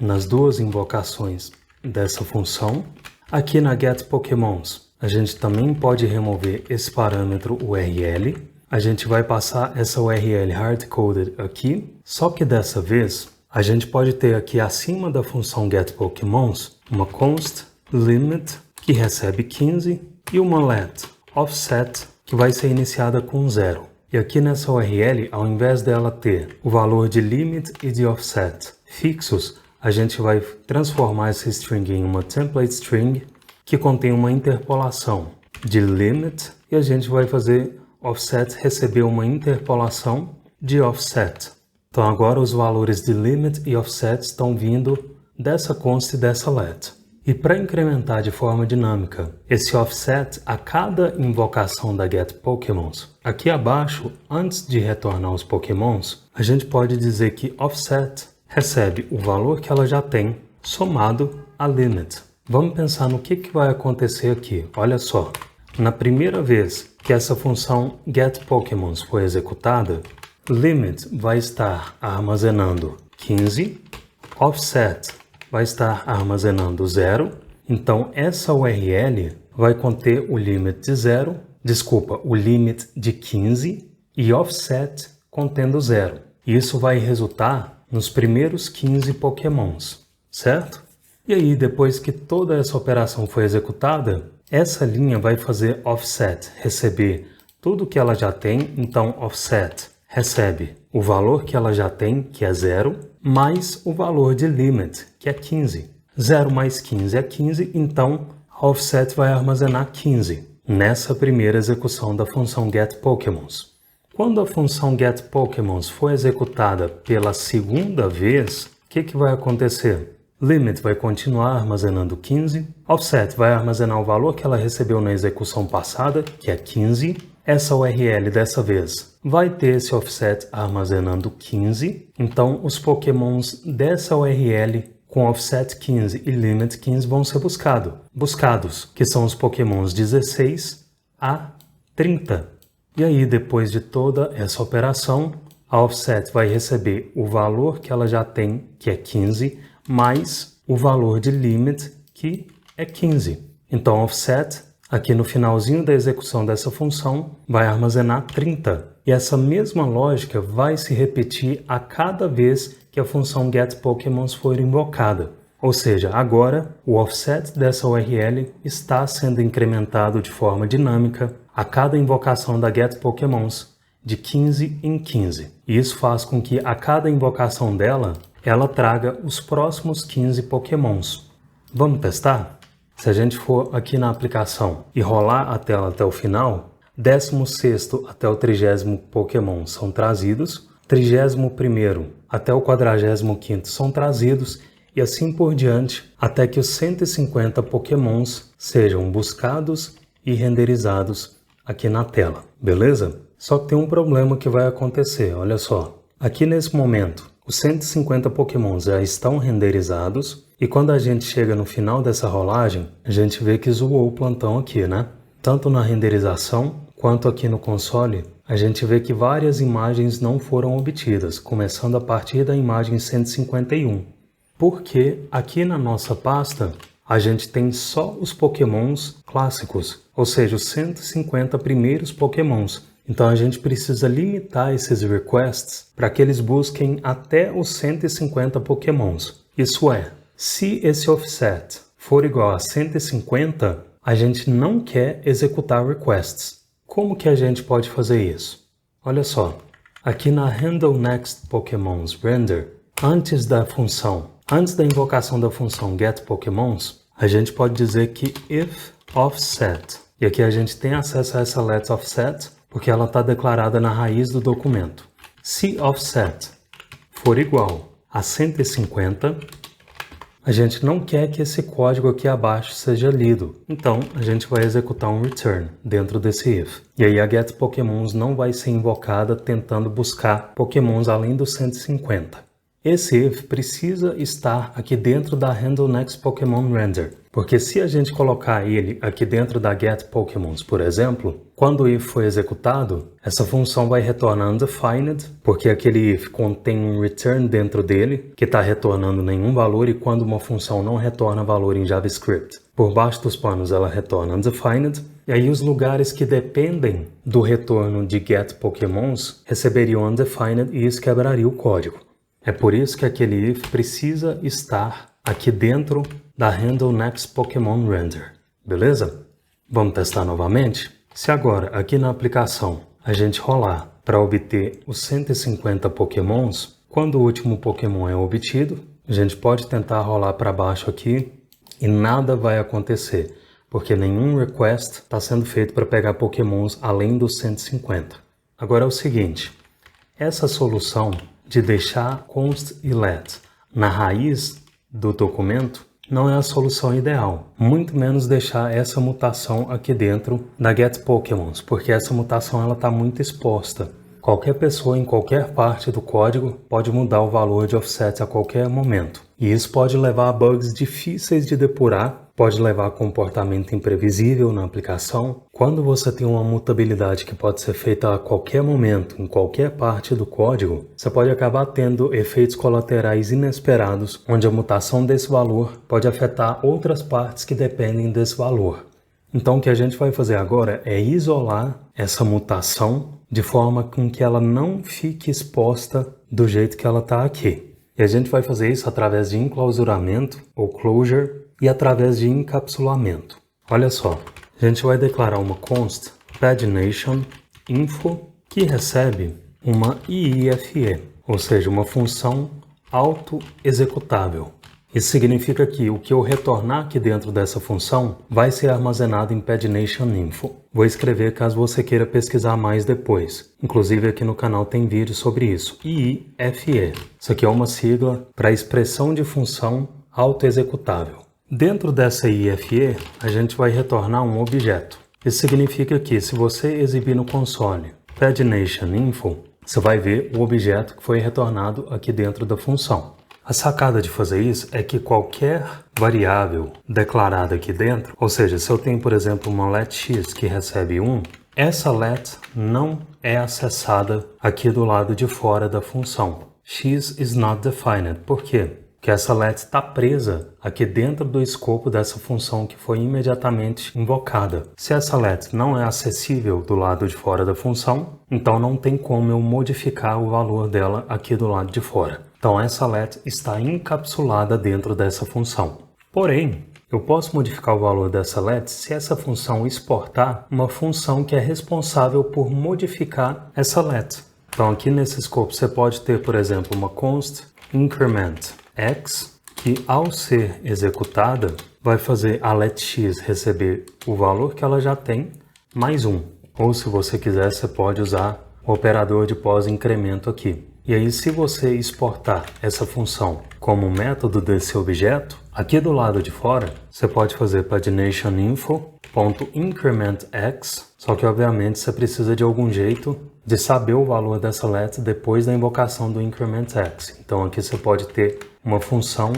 nas duas invocações dessa função. Aqui na getPokémons, a gente também pode remover esse parâmetro URL. A gente vai passar essa URL hardcoded aqui, só que dessa vez a gente pode ter aqui acima da função getPokémons uma const limit que recebe 15 e uma let offset que vai ser iniciada com 0. E aqui nessa URL, ao invés dela ter o valor de limit e de offset fixos, a gente vai transformar essa string em uma template string que contém uma interpolação de limit, e a gente vai fazer offset receber uma interpolação de offset. Então agora os valores de limit e offset estão vindo dessa const e dessa let. E para incrementar de forma dinâmica esse offset a cada invocação da getPokémons, aqui abaixo, antes de retornar os Pokémons, a gente pode dizer que offset recebe o valor que ela já tem somado a limit. Vamos pensar no que vai acontecer aqui. Olha só, na primeira vez que essa função getPokémons foi executada, limit vai estar armazenando 15, offset vai estar armazenando 0, então essa URL vai conter o limit de 15 e offset contendo 0. Isso vai resultar nos primeiros 15 Pokémons, certo? E aí, depois que toda essa operação foi executada, essa linha vai fazer offset receber tudo que ela já tem, então offset recebe o valor que ela já tem, que é 0, mais o valor de limit, que é 15. 0 mais 15 é 15, então a offset vai armazenar 15 nessa primeira execução da função getPokémons. Quando a função getPokémons for executada pela segunda vez, o que vai acontecer? Limit vai continuar armazenando 15, offset vai armazenar o valor que ela recebeu na execução passada, que é 15. Essa URL dessa vez vai ter esse offset armazenando 15, então os Pokémons dessa URL com offset 15 e limit 15 vão ser buscados, que são os Pokémons 16 a 30. E aí, depois de toda essa operação, a offset vai receber o valor que ela já tem, que é 15, mais o valor de limit, que é 15. Então, offset, aqui no finalzinho da execução dessa função, vai armazenar 30. E essa mesma lógica vai se repetir a cada vez que a função getPokémons for invocada. Ou seja, agora o offset dessa URL está sendo incrementado de forma dinâmica a cada invocação da getPokémons de 15 em 15. E isso faz com que a cada invocação dela, ela traga os próximos 15 Pokémons. Vamos testar? Se a gente for aqui na aplicação e rolar a tela até o final, 16º até o 30º Pokémon são trazidos, 31º até o 45º são trazidos e assim por diante até que os 150 Pokémons sejam buscados e renderizados aqui na tela, beleza? Só que tem um problema que vai acontecer, olha só. Aqui nesse momento, os 150 Pokémons já estão renderizados e quando a gente chega no final dessa rolagem, a gente vê que zoou o plantão aqui, né? Tanto na renderização quanto aqui no console, a gente vê que várias imagens não foram obtidas, começando a partir da imagem 151. Porque aqui na nossa pasta, a gente tem só os Pokémons clássicos, ou seja, os 150 primeiros Pokémons. Então a gente precisa limitar esses requests para que eles busquem até os 150 Pokémons. Isso é, se esse offset for igual a 150, a gente não quer executar requests. Como que a gente pode fazer isso? Olha só, aqui na Handle Next Pokémons Render, antes da invocação da função getPokémons, a gente pode dizer que if offset. E aqui a gente tem acesso a essa let offset, porque ela está declarada na raiz do documento. Se offset for igual a 150, a gente não quer que esse código aqui abaixo seja lido. Então, a gente vai executar um return dentro desse if. E aí a getPokémons não vai ser invocada tentando buscar Pokémons além dos 150. Esse if precisa estar aqui dentro da Handle Next Pokémon Render, porque se a gente colocar ele aqui dentro da getPokémons, por exemplo, quando o if for executado, essa função vai retornar undefined, porque aquele if contém um return dentro dele, que está retornando nenhum valor, e quando uma função não retorna valor em JavaScript, por baixo dos panos ela retorna undefined, e aí os lugares que dependem do retorno de getPokémons receberiam undefined e isso quebraria o código. É por isso que aquele if precisa estar aqui dentro da Handle Next Pokémon Render, beleza? Vamos testar novamente? Se agora, aqui na aplicação, a gente rolar para obter os 150 Pokémons, quando o último Pokémon é obtido, a gente pode tentar rolar para baixo aqui e nada vai acontecer, porque nenhum request está sendo feito para pegar Pokémons além dos 150. Agora é o seguinte, essa solução de deixar const e let na raiz do documento não é a solução ideal. Muito menos deixar essa mutação aqui dentro da getPokémons, porque essa mutação está muito exposta. Qualquer pessoa em qualquer parte do código pode mudar o valor de offset a qualquer momento. E isso pode levar a bugs difíceis de depurar, pode levar a comportamento imprevisível na aplicação. Quando você tem uma mutabilidade que pode ser feita a qualquer momento, em qualquer parte do código, você pode acabar tendo efeitos colaterais inesperados, onde a mutação desse valor pode afetar outras partes que dependem desse valor. Então o que a gente vai fazer agora é isolar essa mutação de forma com que ela não fique exposta do jeito que ela está aqui. E a gente vai fazer isso através de enclausuramento ou closure e através de encapsulamento. Olha só, a gente vai declarar uma const pagination_info que recebe uma IIFE, ou seja, uma função auto-executável. Isso significa que o que eu retornar aqui dentro dessa função vai ser armazenado em pagination_info. Vou escrever caso você queira pesquisar mais depois. Inclusive aqui no canal tem vídeo sobre isso. IIFE. Isso aqui é uma sigla para expressão de função auto-executável. Dentro dessa IIFE, a gente vai retornar um objeto. Isso significa que se você exibir no console pagination_info, você vai ver o objeto que foi retornado aqui dentro da função. A sacada de fazer isso é que qualquer variável declarada aqui dentro, ou seja, se eu tenho, por exemplo, uma letX que recebe 1, essa let não é acessada aqui do lado de fora da função. X is not defined. Por quê? Porque essa let está presa aqui dentro do escopo dessa função que foi imediatamente invocada. Se essa let não é acessível do lado de fora da função, então não tem como eu modificar o valor dela aqui do lado de fora. Então essa let está encapsulada dentro dessa função. Porém, eu posso modificar o valor dessa let se essa função exportar uma função que é responsável por modificar essa let. Então aqui nesse escopo você pode ter, por exemplo, uma const increment x, que ao ser executada vai fazer a letX receber o valor que ela já tem mais 1. ou se você quiser, você pode usar o operador de pós-incremento aqui. E aí, se você exportar essa função como método desse objeto, aqui do lado de fora, você pode fazer paginationinfo.incrementX, só que obviamente você precisa de algum jeito de saber o valor dessa let depois da invocação do incrementX. Então aqui você pode ter uma função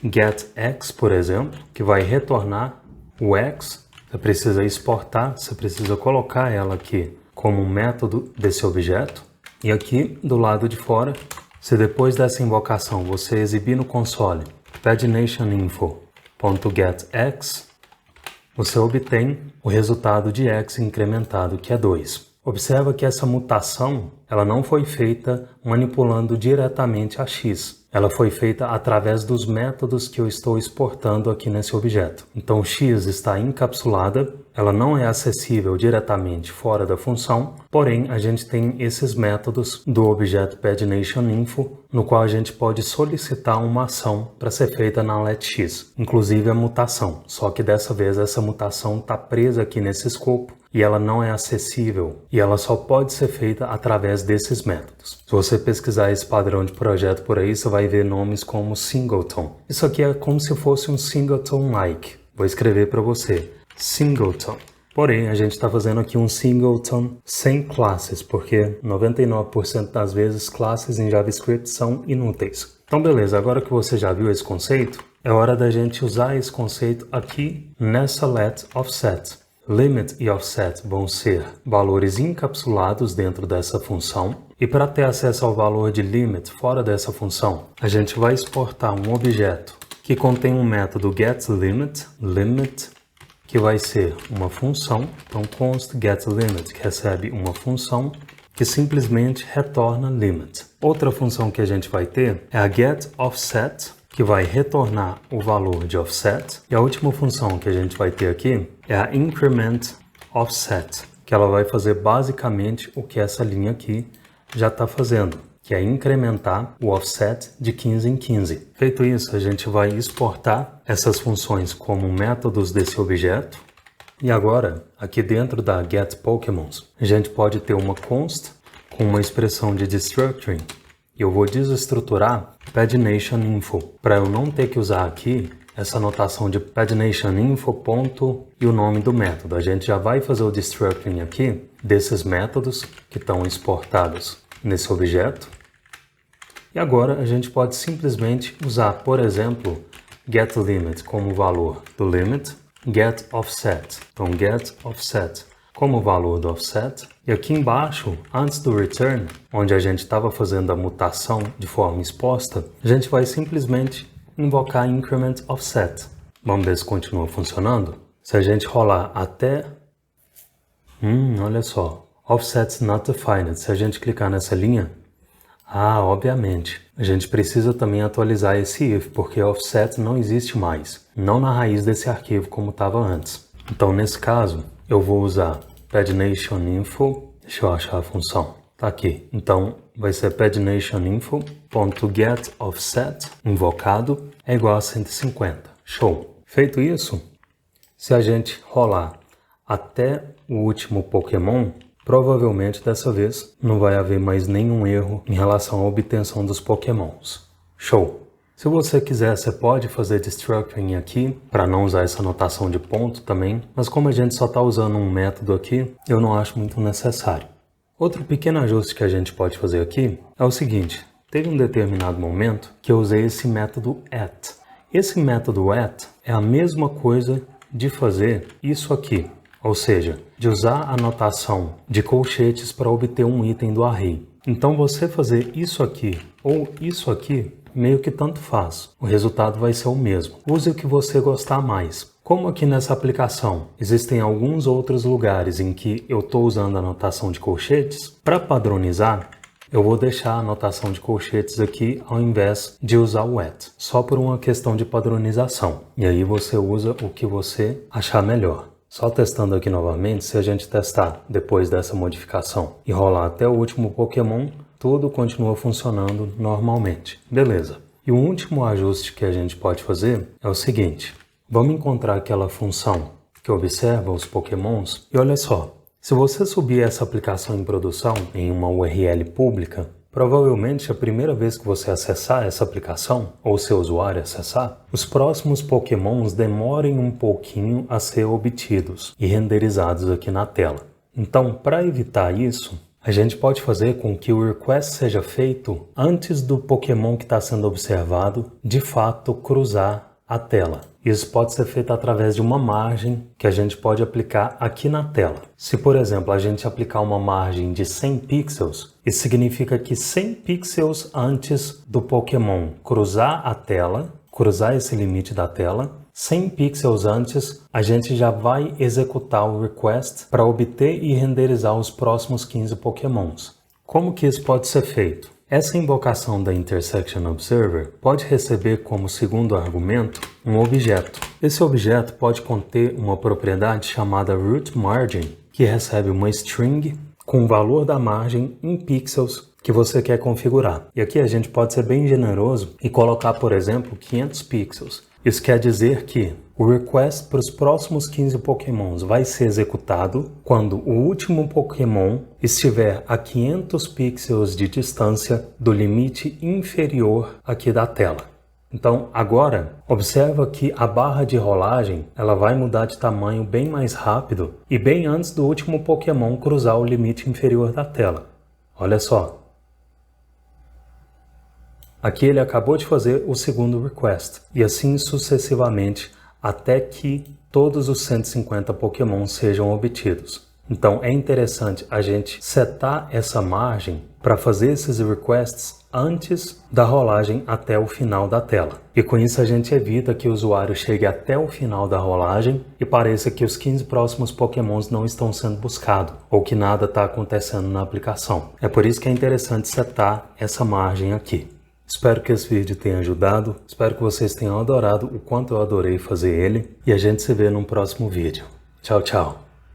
getX, por exemplo, que vai retornar o x. Você precisa exportar, você precisa colocar ela aqui como um método desse objeto. E aqui do lado de fora, se depois dessa invocação você exibir no console paginationinfo.getX, você obtém o resultado de x incrementado, que é 2. Observa que essa mutação ela não foi feita manipulando diretamente a x. Ela foi feita através dos métodos que eu estou exportando aqui nesse objeto. Então x está encapsulada, ela não é acessível diretamente fora da função, porém a gente tem esses métodos do objeto paginationinfo, no qual a gente pode solicitar uma ação para ser feita na letX, inclusive a mutação. Só que dessa vez essa mutação está presa aqui nesse escopo e ela não é acessível e ela só pode ser feita através desses métodos. Se você pesquisar esse padrão de projeto por aí, você vai ver nomes como singleton. Isso aqui é como se fosse um singleton-like. Vou escrever para você, singleton. Porém, a gente está fazendo aqui um singleton sem classes, porque 99% das vezes classes em JavaScript são inúteis. Então beleza, agora que você já viu esse conceito, é hora da gente usar esse conceito aqui nessa letOffset. Limit e offset vão ser valores encapsulados dentro dessa função. E para ter acesso ao valor de limit fora dessa função, a gente vai exportar um objeto que contém um método getLimit, que vai ser uma função. Então const getLimit, que recebe uma função que simplesmente retorna limit. Outra função que a gente vai ter é a getOffset, que vai retornar o valor de offset. E a última função que a gente vai ter aqui é a incrementOffset, que ela vai fazer basicamente o que essa linha aqui já está fazendo, que é incrementar o offset de 15 em 15. Feito isso, a gente vai exportar essas funções como métodos desse objeto. E agora, aqui dentro da getPokemons, a gente pode ter uma const com uma expressão de destructuring. E eu vou desestruturar paginationinfo, para eu não ter que usar aqui essa notação de paginationinfo ponto e o nome do método. A gente já vai fazer o destructuring aqui desses métodos que estão exportados nesse objeto. E agora a gente pode simplesmente usar, por exemplo, getLimit como valor do limit, getOffset. Então getOffset como valor do offset. E aqui embaixo, antes do return, onde a gente estava fazendo a mutação de forma exposta, a gente vai simplesmente invocar incrementOffset. Vamos ver se continua funcionando. Se a gente rolar até... olha só. Offset not defined. Se a gente clicar nessa linha... obviamente. A gente precisa também atualizar esse if, porque offset não existe mais. Não na raiz desse arquivo como estava antes. Então, nesse caso, eu vou usar paginationinfo. Deixa eu achar a função. Tá aqui. Então, vai ser paginationinfo.getOffset invocado é igual a 150. Show! Feito isso, se a gente rolar até o último Pokémon, provavelmente dessa vez não vai haver mais nenhum erro em relação à obtenção dos Pokémons. Show! Se você quiser, você pode fazer destructuring aqui, para não usar essa notação de ponto também, mas como a gente só está usando um método aqui, eu não acho muito necessário. Outro pequeno ajuste que a gente pode fazer aqui é o seguinte, teve um determinado momento que eu usei esse método at. Esse método at é a mesma coisa de fazer isso aqui, ou seja, de usar a notação de colchetes para obter um item do array. Então você fazer isso aqui ou isso aqui, meio que tanto faz. O resultado vai ser o mesmo. Use o que você gostar mais. Como aqui nessa aplicação existem alguns outros lugares em que eu estou usando a notação de colchetes, para padronizar, eu vou deixar a notação de colchetes aqui ao invés de usar o at, só por uma questão de padronização. E aí você usa o que você achar melhor. Só testando aqui novamente, se a gente testar depois dessa modificação e rolar até o último Pokémon, tudo continua funcionando normalmente. Beleza. E o último ajuste que a gente pode fazer é o seguinte. Vamos encontrar aquela função que observa os Pokémons e olha só. Se você subir essa aplicação em produção em uma URL pública, provavelmente a primeira vez que você acessar essa aplicação, ou seu usuário acessar, os próximos Pokémons demorem um pouquinho a ser obtidos e renderizados aqui na tela. Então, para evitar isso, a gente pode fazer com que o request seja feito antes do Pokémon que está sendo observado, de fato, cruzar a tela. Isso pode ser feito através de uma margem que a gente pode aplicar aqui na tela. Se, por exemplo, a gente aplicar uma margem de 100 pixels, isso significa que 100 pixels antes do Pokémon cruzar a tela, cruzar esse limite da tela, 100 pixels antes, a gente já vai executar o request para obter e renderizar os próximos 15 Pokémons. Como que isso pode ser feito? Essa invocação da Intersection Observer pode receber como segundo argumento um objeto. Esse objeto pode conter uma propriedade chamada rootMargin, que recebe uma string com o valor da margem em pixels que você quer configurar. E aqui a gente pode ser bem generoso e colocar, por exemplo, 500 pixels. Isso quer dizer que o request para os próximos 15 Pokémons vai ser executado quando o último Pokémon estiver a 500 pixels de distância do limite inferior aqui da tela. Então, agora, observa que a barra de rolagem ela vai mudar de tamanho bem mais rápido e bem antes do último Pokémon cruzar o limite inferior da tela. Olha só. Aqui ele acabou de fazer o segundo request, e assim sucessivamente, até que todos os 150 Pokémon sejam obtidos. Então é interessante a gente setar essa margem para fazer esses requests antes da rolagem até o final da tela. E com isso a gente evita que o usuário chegue até o final da rolagem e pareça que os 15 próximos Pokémons não estão sendo buscados, ou que nada está acontecendo na aplicação. É por isso que é interessante setar essa margem aqui. Espero que esse vídeo tenha ajudado, espero que vocês tenham adorado o quanto eu adorei fazer ele, e a gente se vê num próximo vídeo. Tchau, tchau!